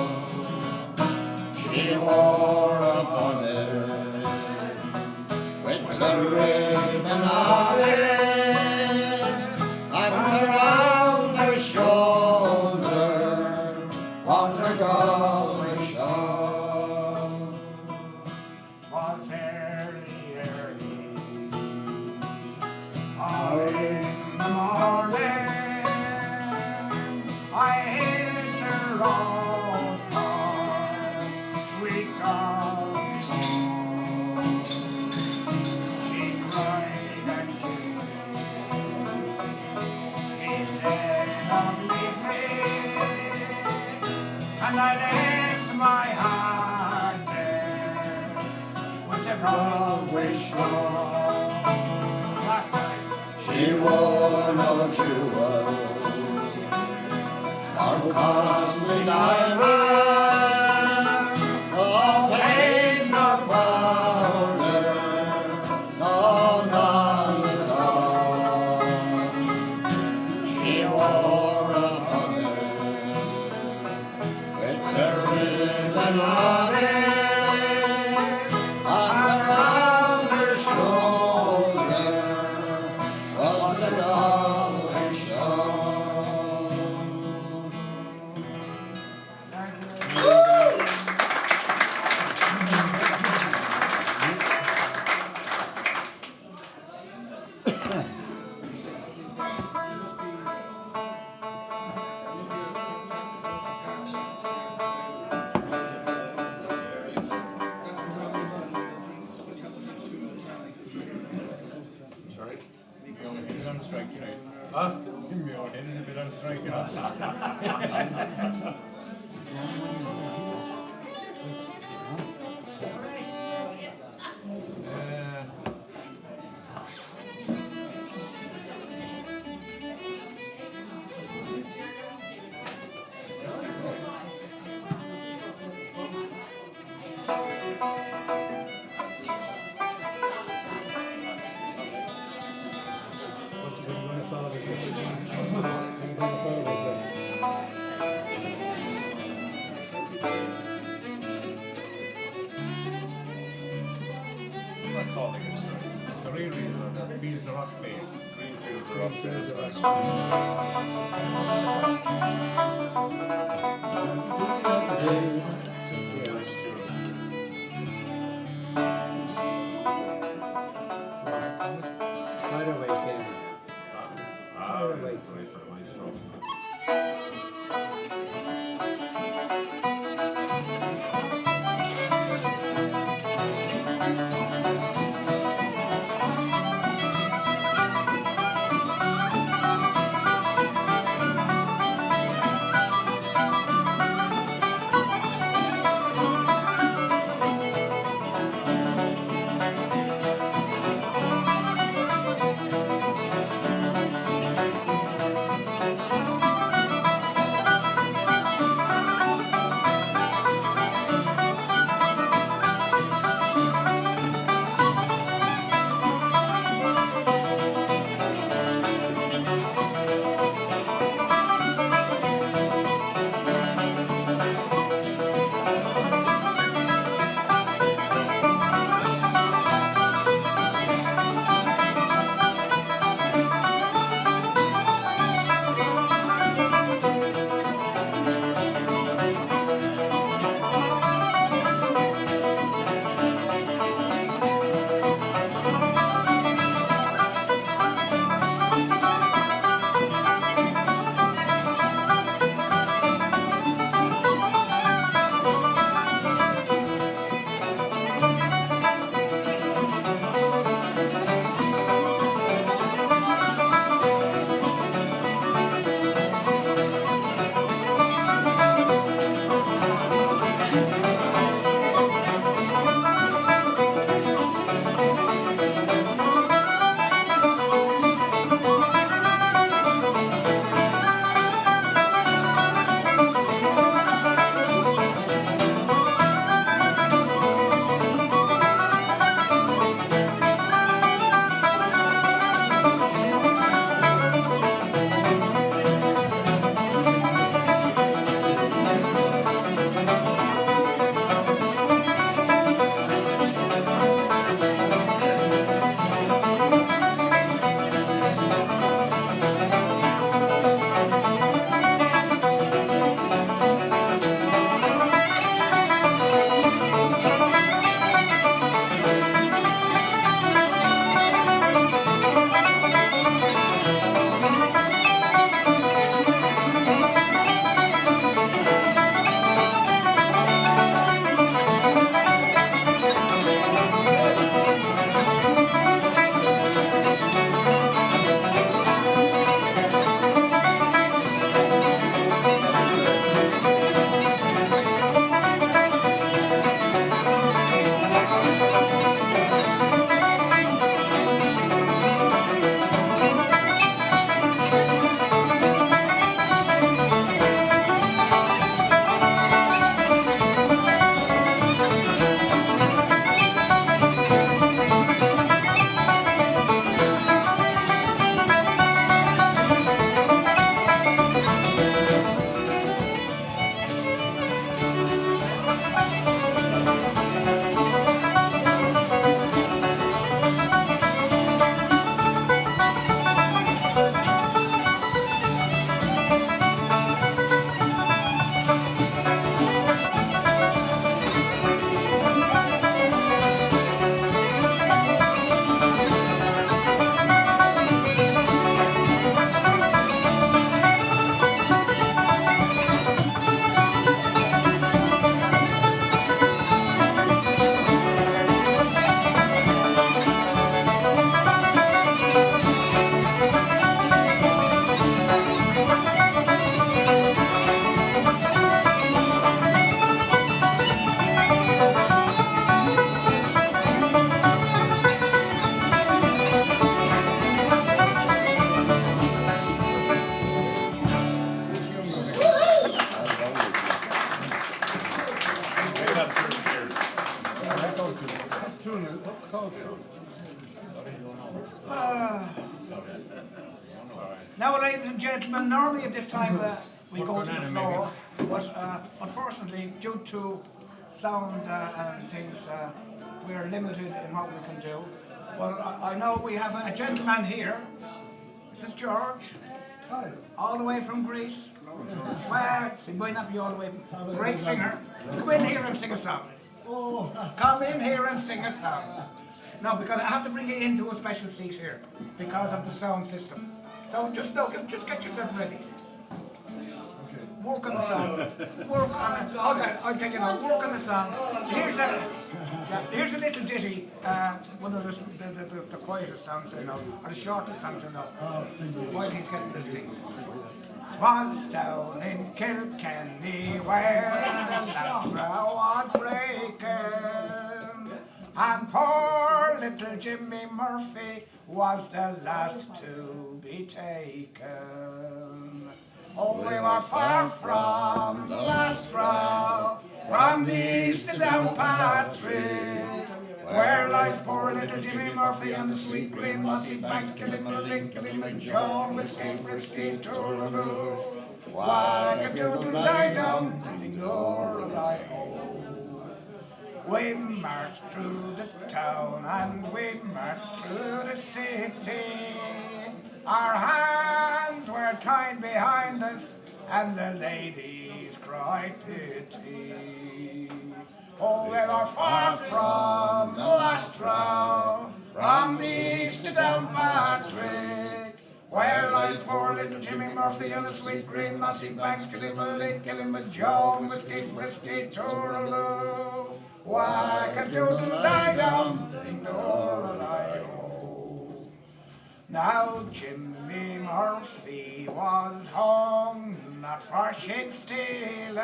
She wore upon it with the ribbon on it, and around her shoulder was her Galway shawl. Was early, all in the morning, I hid her all for sweet darling home. She cried and kissed me. She said, "Don't leave me," and I left my heart there with the Galway shawl. Last time. She wore no jewels, nor costly diamond, nor paint, nor powder, nor none at all. She wore upon it with the ribbon on it, and around her shoulder was the Galway shawl. Sorry? You're a bit on strike tonight. Huh? Your head is a bit on strike. What's that called again? It's a real fields of us made. Green fields are up there. Nice tune. Fire away, Kevin. Right for the maestro. tune? What's it called? Now, ladies and gentlemen, normally at this time we go to the floor, but unfortunately, due to sound and things, we are limited in what we can do. Well, I know we have a gentleman here. This is George, all the way from Greece. Well, he might not be all the way. Great singer. Come in here and sing a song. Come in here and sing a song. No, because I have to bring you into a special seat here because of the sound system. So just get yourself ready. Work on the song. Work on it. Okay, I'll take it on. Work on the song. Here's a little ditty. One of the quietest songs I know, or the shortest songs I know. While he's getting this thing. Was down in Kilkenny where the last row was breaking, and poor little Jimmy Murphy was the last to be taken. Oh, we were far from the last row, from the east to down Patrick, where lies poor little Jimmy Murphy on the sweet green mossy banks, killing John, whiskey, frisky, tooraloo. Whack-a-doodle die down, ding-dor-a-lie-ho. We marched through the town and we marched through the city. Our hands were tied behind us and the ladies cried pity. Oh, we were far from the last row, from the east to down Patrick, where lies poor little Jimmy Murphy on the sweet green mossy banks, killing Joan, whiskey, frisky, tooraloo. Whack-a-doodle die down, ding-dor-a-lie-ho. Now Jimmy Murphy was hung not for sheep stealing,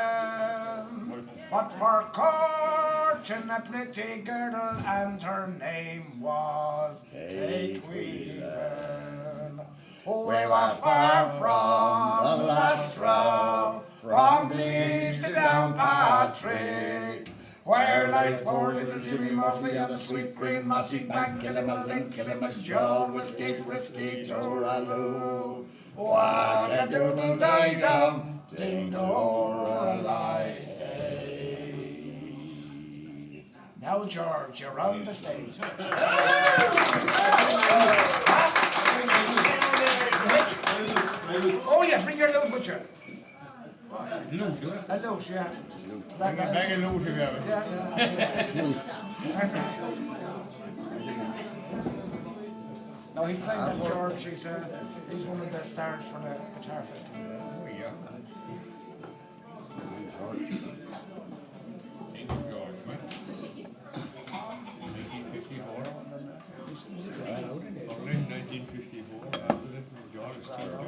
but for courting a pretty girl, and her name was Kate Whelan. Oh, we were far from the last row, from the east to down Patrick, where lies poor little Jimmy Murphy on the sweet green mossy banks, killing a Joe, whiskey, frisky, tooraloo. Whack-a-doodle die down, ding-dor-a-lie. Now, George, you're on the stage. Oh yeah, bring your lute with you. A lute, yeah. Bag of loot if you have it. No, he's playing that George. He's one of the stars for the Guitar Festival. Oh, yeah. King George, man. 1954. Only 1954. George, King George.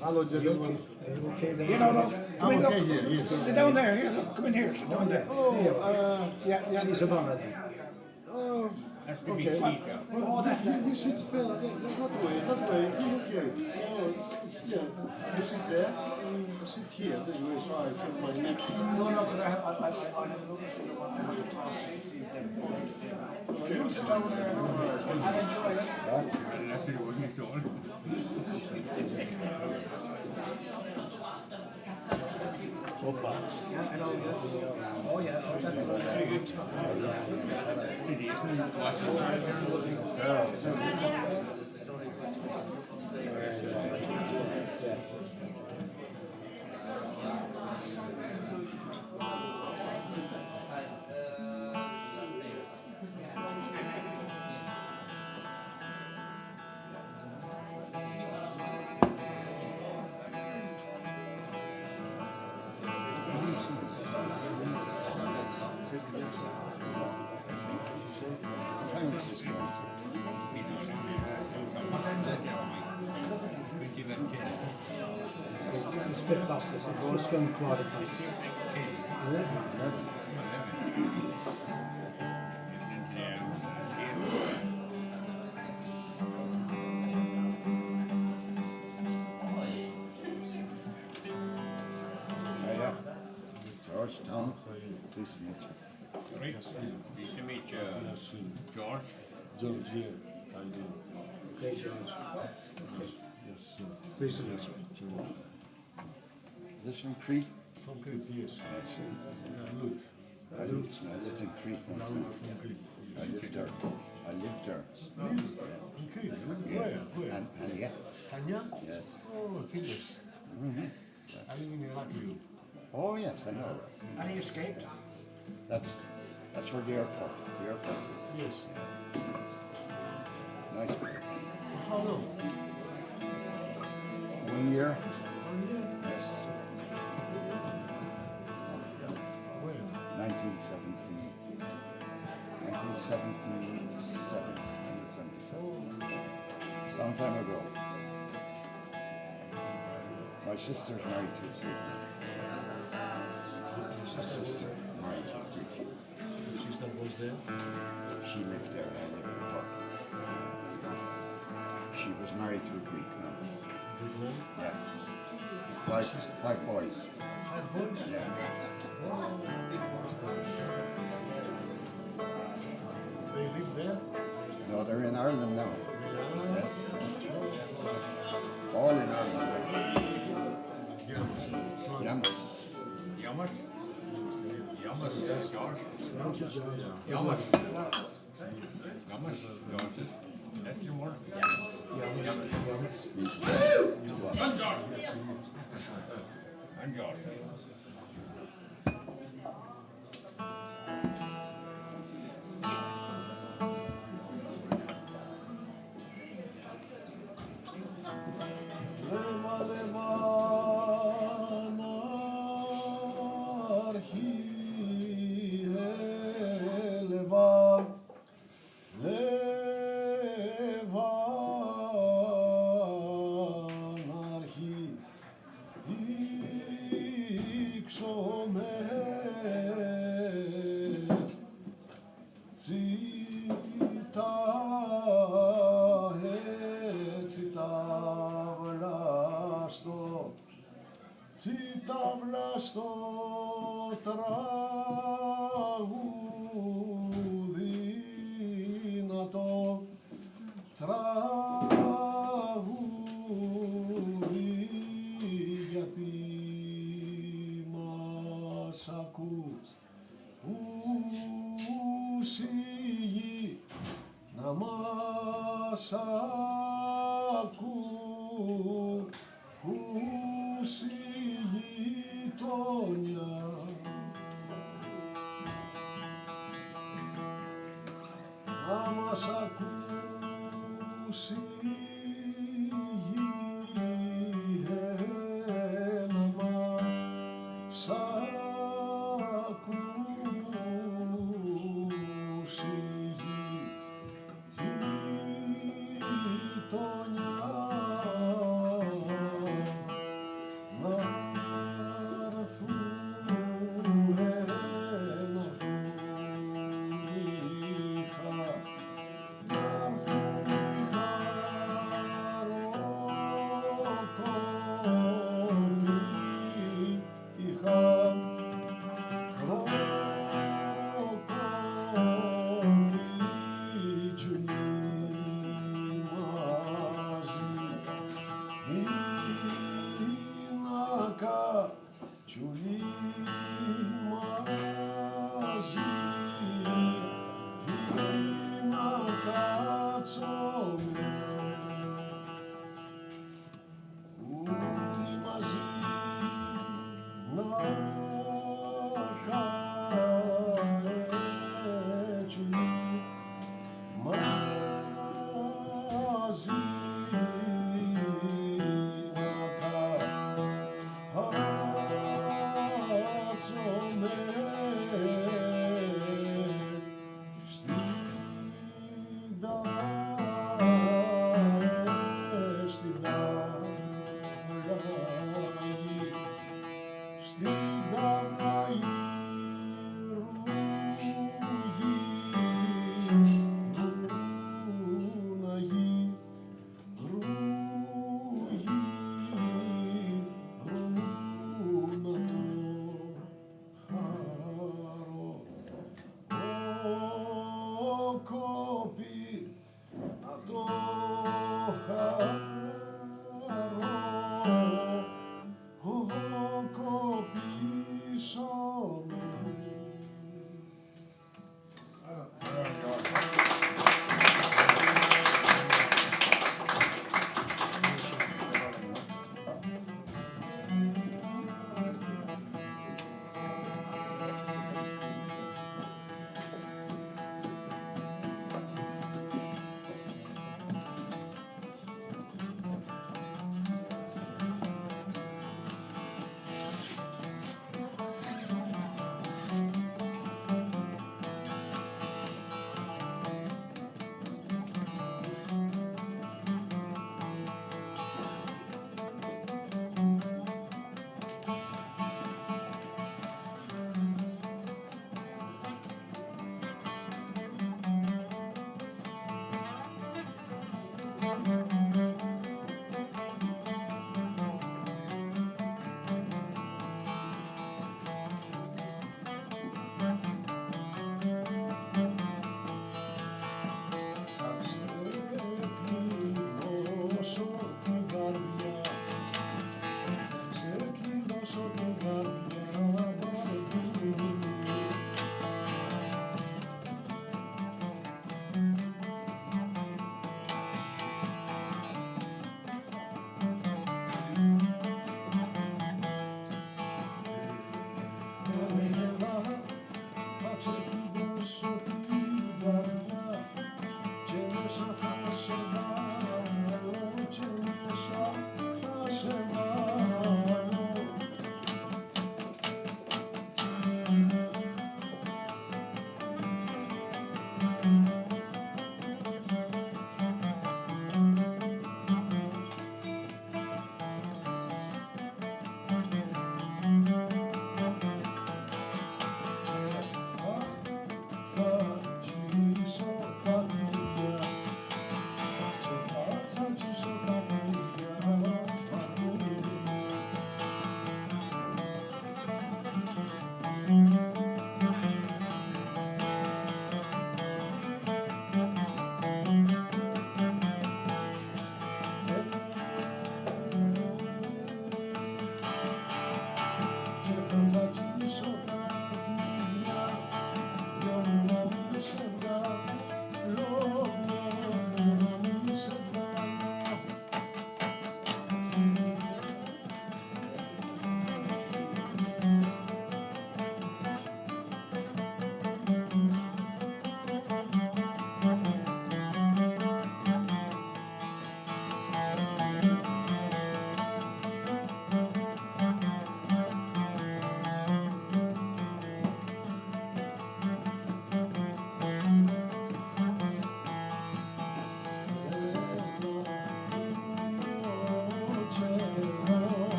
Hello, gentlemen. You know, no. Come in, okay look. here, yes. Sit down there. Here, look. Come in here. Sit down there. Yeah. Sit down there. Okay. Well, you should feel that way. You look here. Yeah, you sit there, and I sit here, this way, so I feel my neck. No, because I have another thing I want to talk to you. You sit down there and enjoy it. Oh yeah, that's very good. a bit faster, so it's going Florida pass. 11. George, Tom, pleased to meet you. Great. Pleased to meet you, George. George, yeah, I do. Okay, George. Yes, sir. Pleased to meet you. Is this from Crete? From Crete, yes. Lut. I lived in Crete once. From Crete. I lived there. In Crete? Where? And yeah. Kanya? Yes. Oh, Tigris. I live in Heraklion. Oh yes, I know. And he escaped. That's where the airport is. Yes. Nice place. For how long? 1 year. 1 year? Yes. When? 1977. Long time ago. My sister's married to a Greek. My sister married to a Greek. Your sister was there? She lived there. I lived with her. She was married to a Greek man. Good man? Yeah. Five boys. 5 boys? Yeah. They live there? No, they're in Ireland now. They are? Yes. All in Ireland. Yamas. Yamas. Yamas? Yamas, George. Thank you, George. Yamas. Yamas, George. That's your word? Yamas. And George. And George.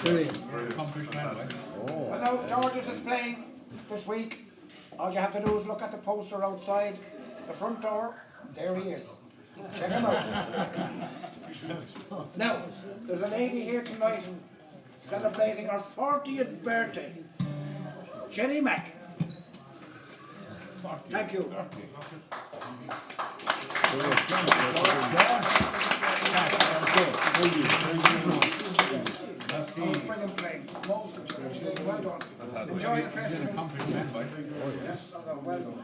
Accomplished man, right? Well, now Georges is playing this week. All you have to do is look at the poster outside the front door. There he is. Check him out. Now, there's a lady here tonight celebrating her 40th birthday. Jenny Mack. Thank you. Brilliant playing. Most appreciated. Well done. Enjoy the festival. Accomplished man, right? Well done.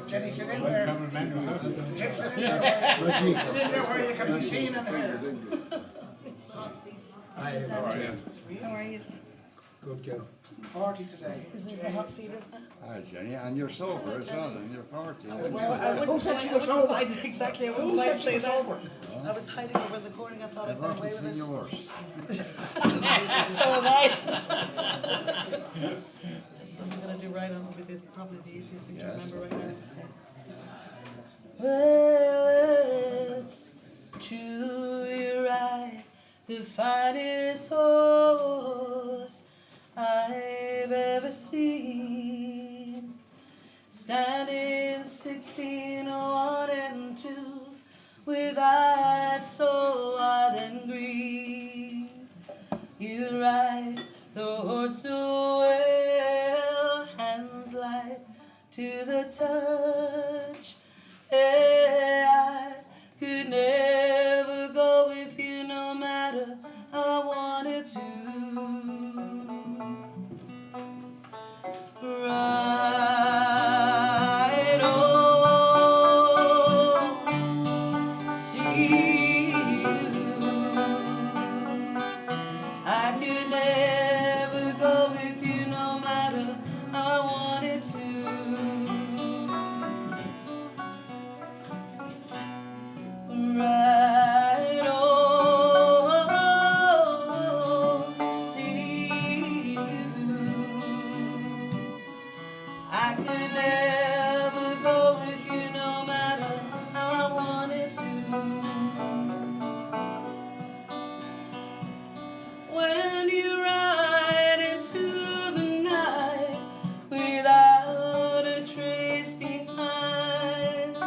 Jenny, sit in there. Cameron man yourself. Sit in there where you can be seen and heard. How are you? Good girl. 40 today. This is the hot seat, isn't it? Hi, Jenny, and you're sober as well, and you're 40. I wouldn't quite, exactly, I wouldn't quite say that. I was hiding over in the corner, I thought I'd get away with it. So am I. I suppose I'm going to do right on will be probably the easiest thing to remember right now. Well, it's true, you're right, the finest horse I've ever seen, standing 16, 1 and 2, with eyes so wild and green. You ride the horse so well, hands light to the touch. Hey, I could never go with you no matter how I wanted to. Ride on, see you. I could never go with you no matter how I wanted to. Ride on, see you. I could never go with you no matter how I wanted to. When you ride into the night without a trace behind,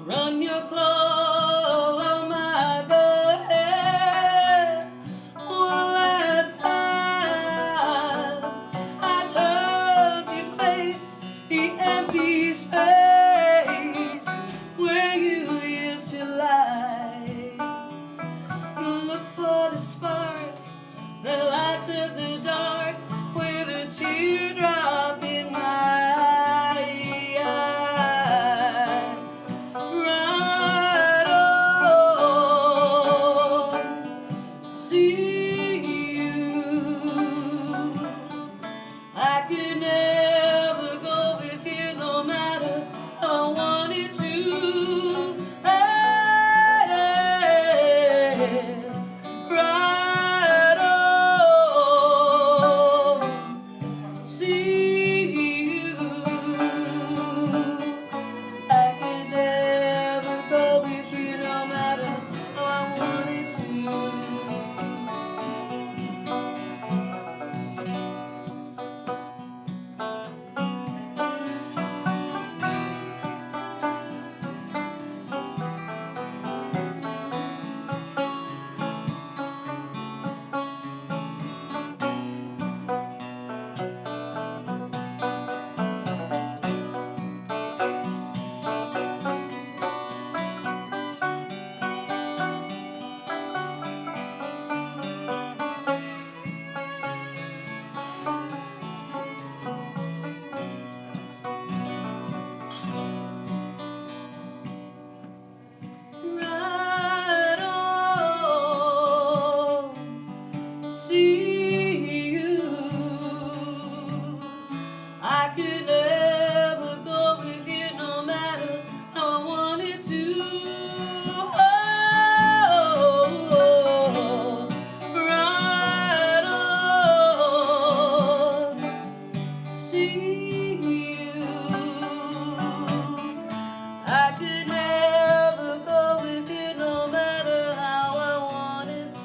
run your claw on my good hair one last time. I turn to face the empty space where you used to lie. Look for the spark that lights up the dark with a teardrop in my eye. Ride on, see you. I could never go with you no matter how I wanted to. Hey, ride on, see you. I could never go with you no matter how I wanted to. Ride on, see you. I could never go with you no matter how I wanted to. Oh, ride on, see you. I could never go with you no matter how I wanted to.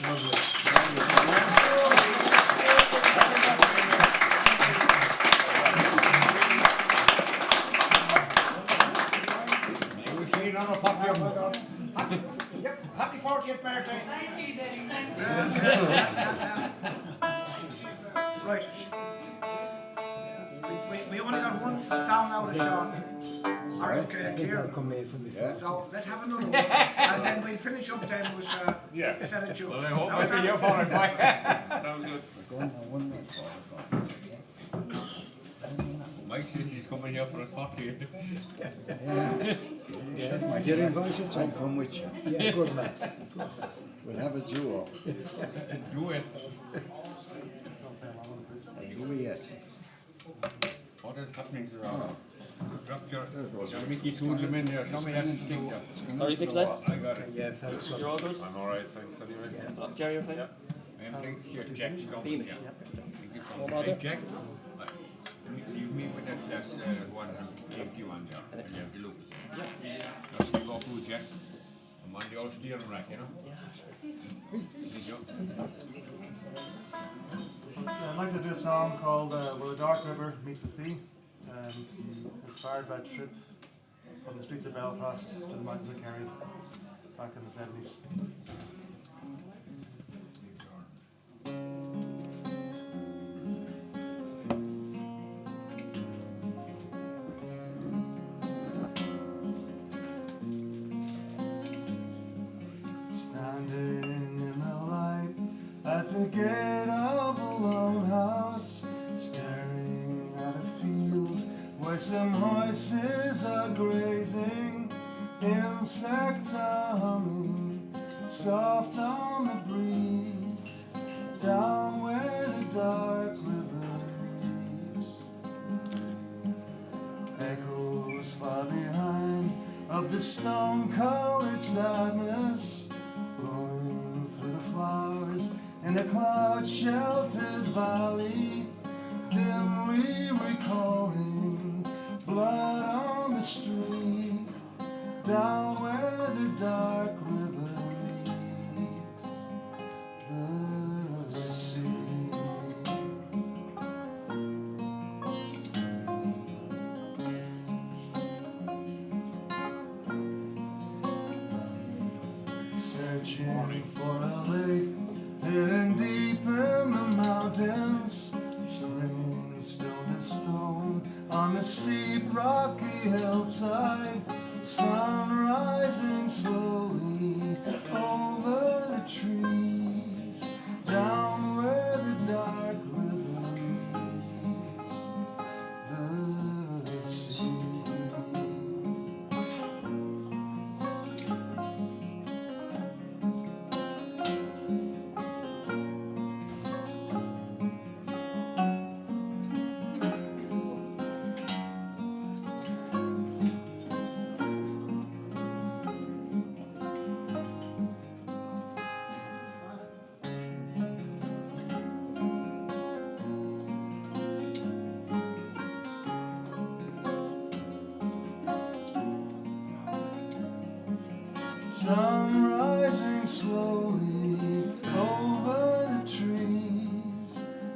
Yep, happy 40th birthday. Thank you, Daddy. Right. We only got one song out of Sean. Alright, okay, clear. Come made from before. So let's have another one. And then we'll finish up then with Yeah. a set of tunes. Well, I hope I see you for it, boy. Sounds good. Mike says he's coming here for his 40th. You're invited, I'll come with you. Yeah, good man. We'll have a duo. Do it. A duet. What is happening, sir? Drop your Mickey Toodlem in there. Show me that stick there. Are you fixed, lads? I got it. Yeah, thanks. You're all good? I'm alright, thanks anyway. Jerry, you're fine? I'm thinking your Jack. Beam it. No bother. Jack. Leave me with that one thank you on there. And you Lucas. Yes. Just go through Jack. I'm on the old steering rack, you know? Did you? I'd like to do a song called Where the Dark River Meets the Sea. Inspired by a trip from the streets of Belfast to the mountains of Kerry back in the 70s. Standing in the light at the gate of the longhouse, staring at a field where some horses are grazing, insects are humming, soft on the breeze, down where the dark river meets. Echoes far behind of the stone-colored sadness, blowing through the flowers in a cloud-sheltered valley, dimly recalling blood on the street, down where the dark river meets the sea. Searching for a lake hidden deep in the mountains, springing stone to stone on the steep rocky hillside, sun rising slowly over the trees, down where the dark river meets the sea. Sun rising slowly over the trees,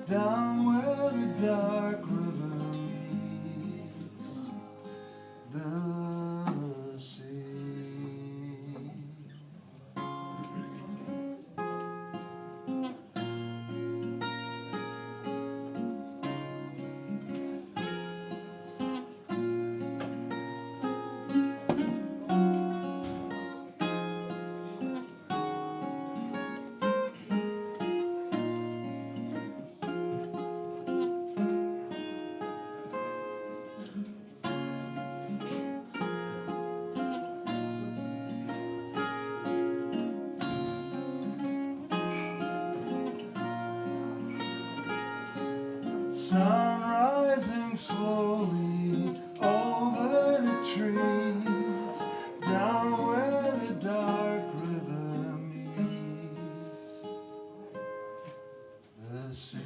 down where the dark river meets the sea. Sun rising slowly over the trees, down where the dark river meets the sea.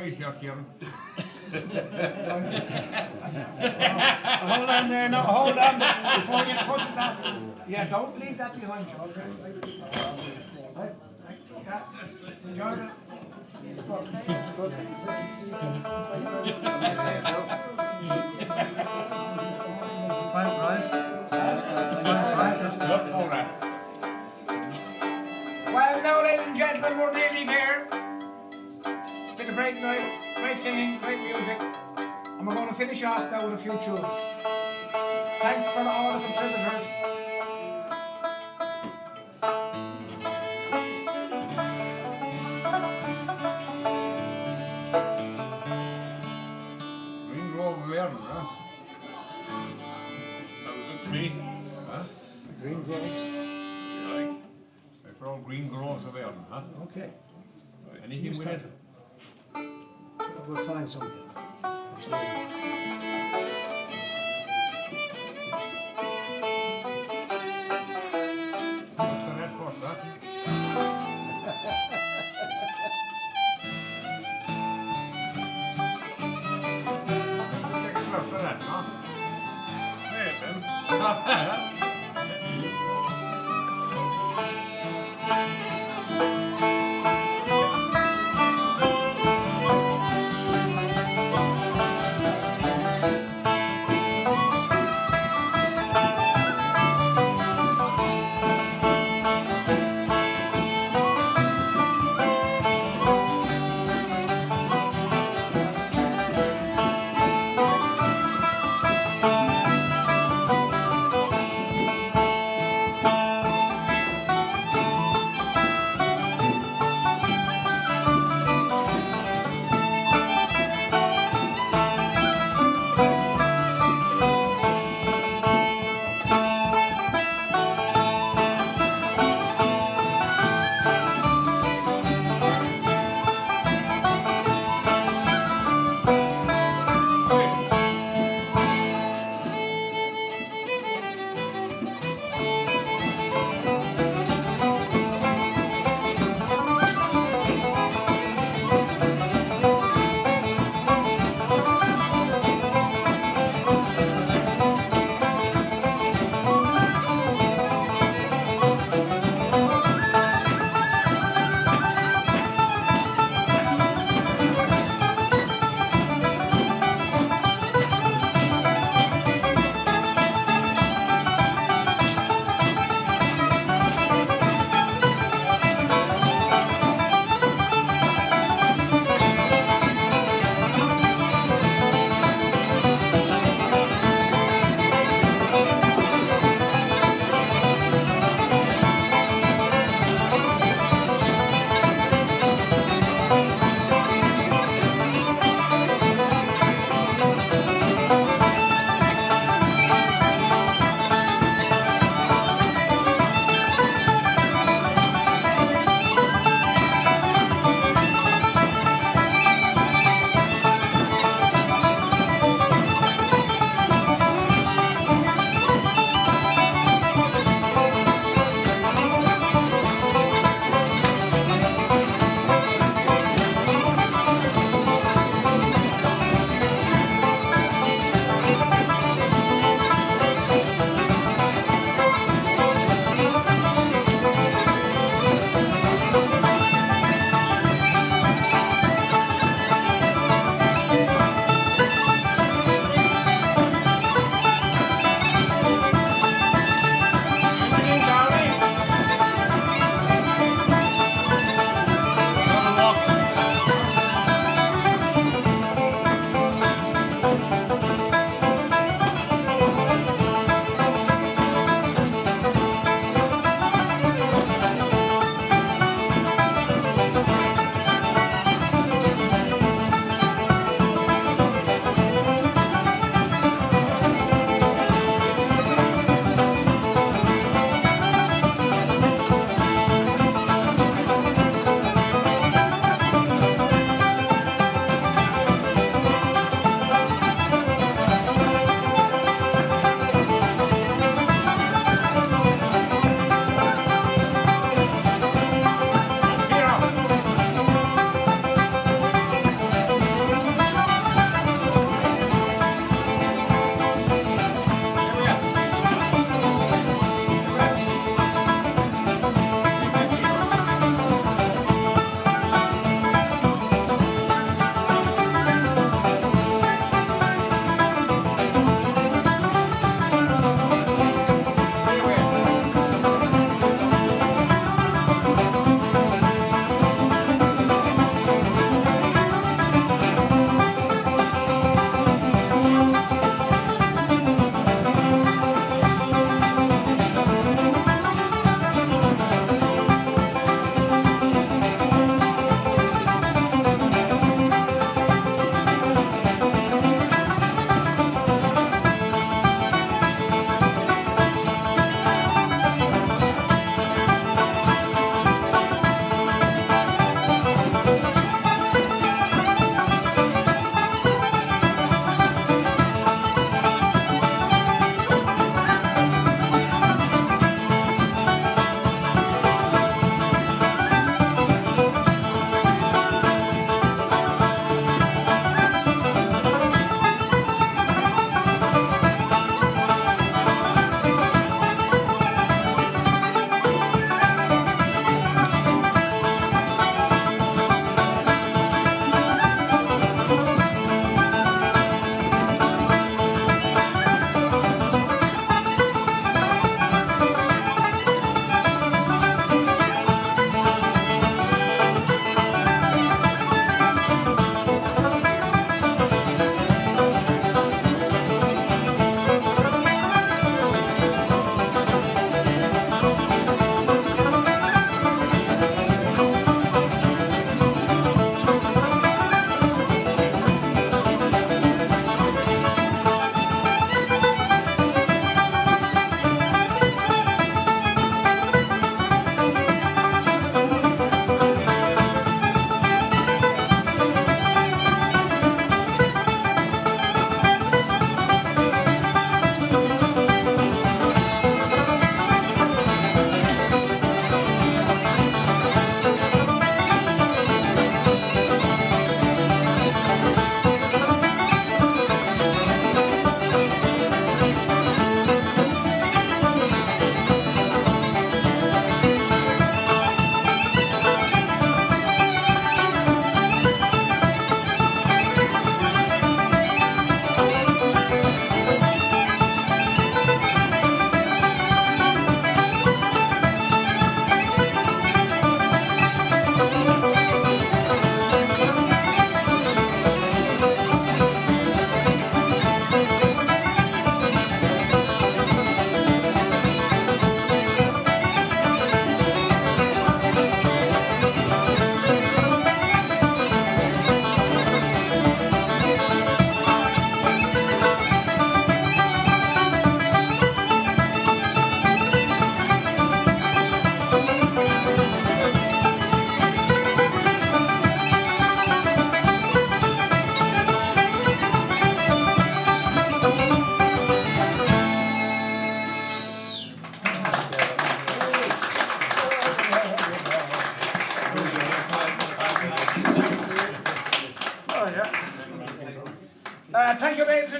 price here, Kieran. Hold on there, no, hold on before you touch that. Yeah, don't leave that behind you, okay? Right, yeah, enjoy it. Fine, right? Well, now, ladies and gentlemen, we're nearly there. Been a great night, great singing, great music, and we're going to finish off now with a few tunes. Thanks for all the contributors. Green Grove Verne, huh? Sounds good to me. Huh? Green Groves. Like, They're from Green Groves of Verne, huh? Okay, Anything with it? we'll find something. Actually, What's the net first, huh? That's the second verse for that, huh? hey, Ben.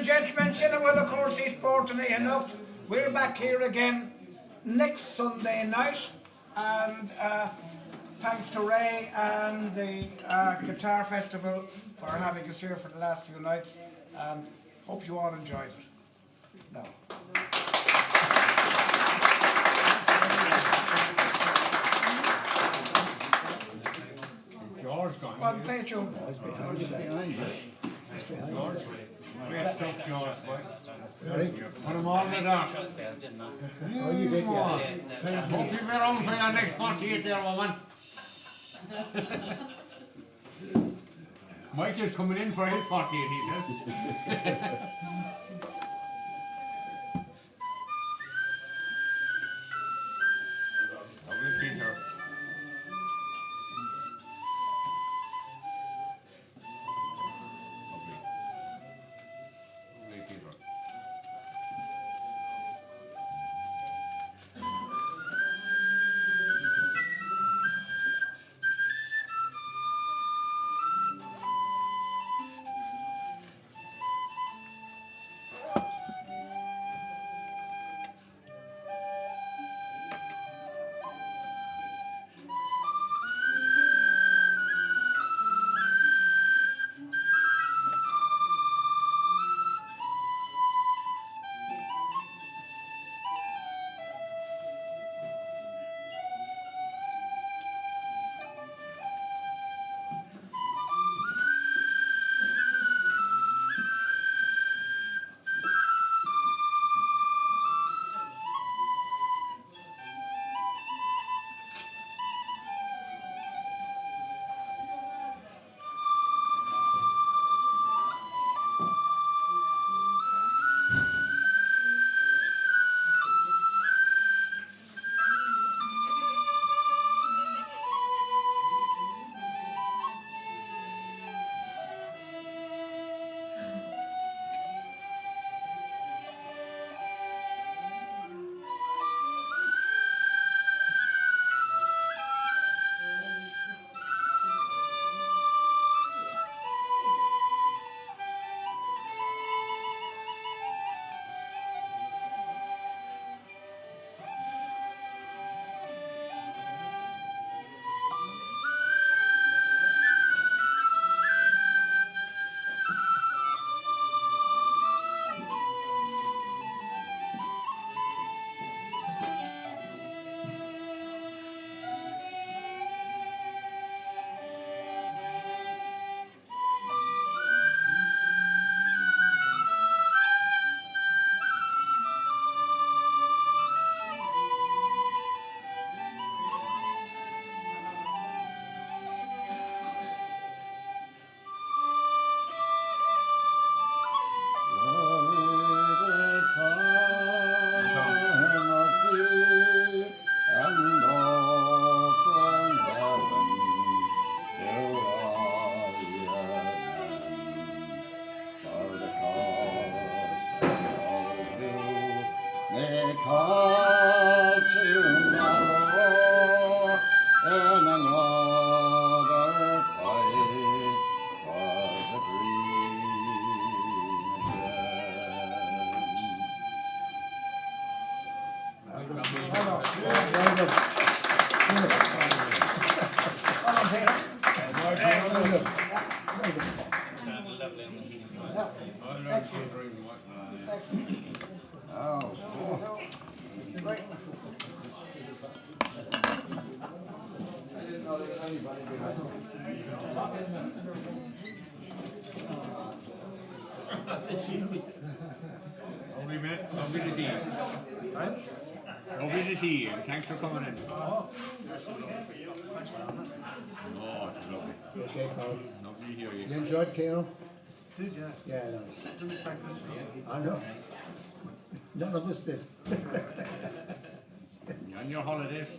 and gentlemen, Shinna will of course he's sporting a note. We're back here again next Sunday night, and thanks to Ray and the Guitar Festival for having us here for the last few nights, and hope you all enjoyed it. Now. George gone. Well, play it, Joe. George. Great stuff, George, boy. Sorry? Put them all in the dark. Oh, you did, yeah. Hope you'll be around for your next 48 there, woman. Mike is coming in for his 48, he says. Lovely Peter. Lovely Peter. Lovely to see you. Lovely to see you. Thanks for coming in. Oh, it's lovely. Okay, Carl. Lovely to hear you. You enjoyed Kano? Did you? Yeah, nice. Didn't expect this. I know. None of us did. You on your holidays?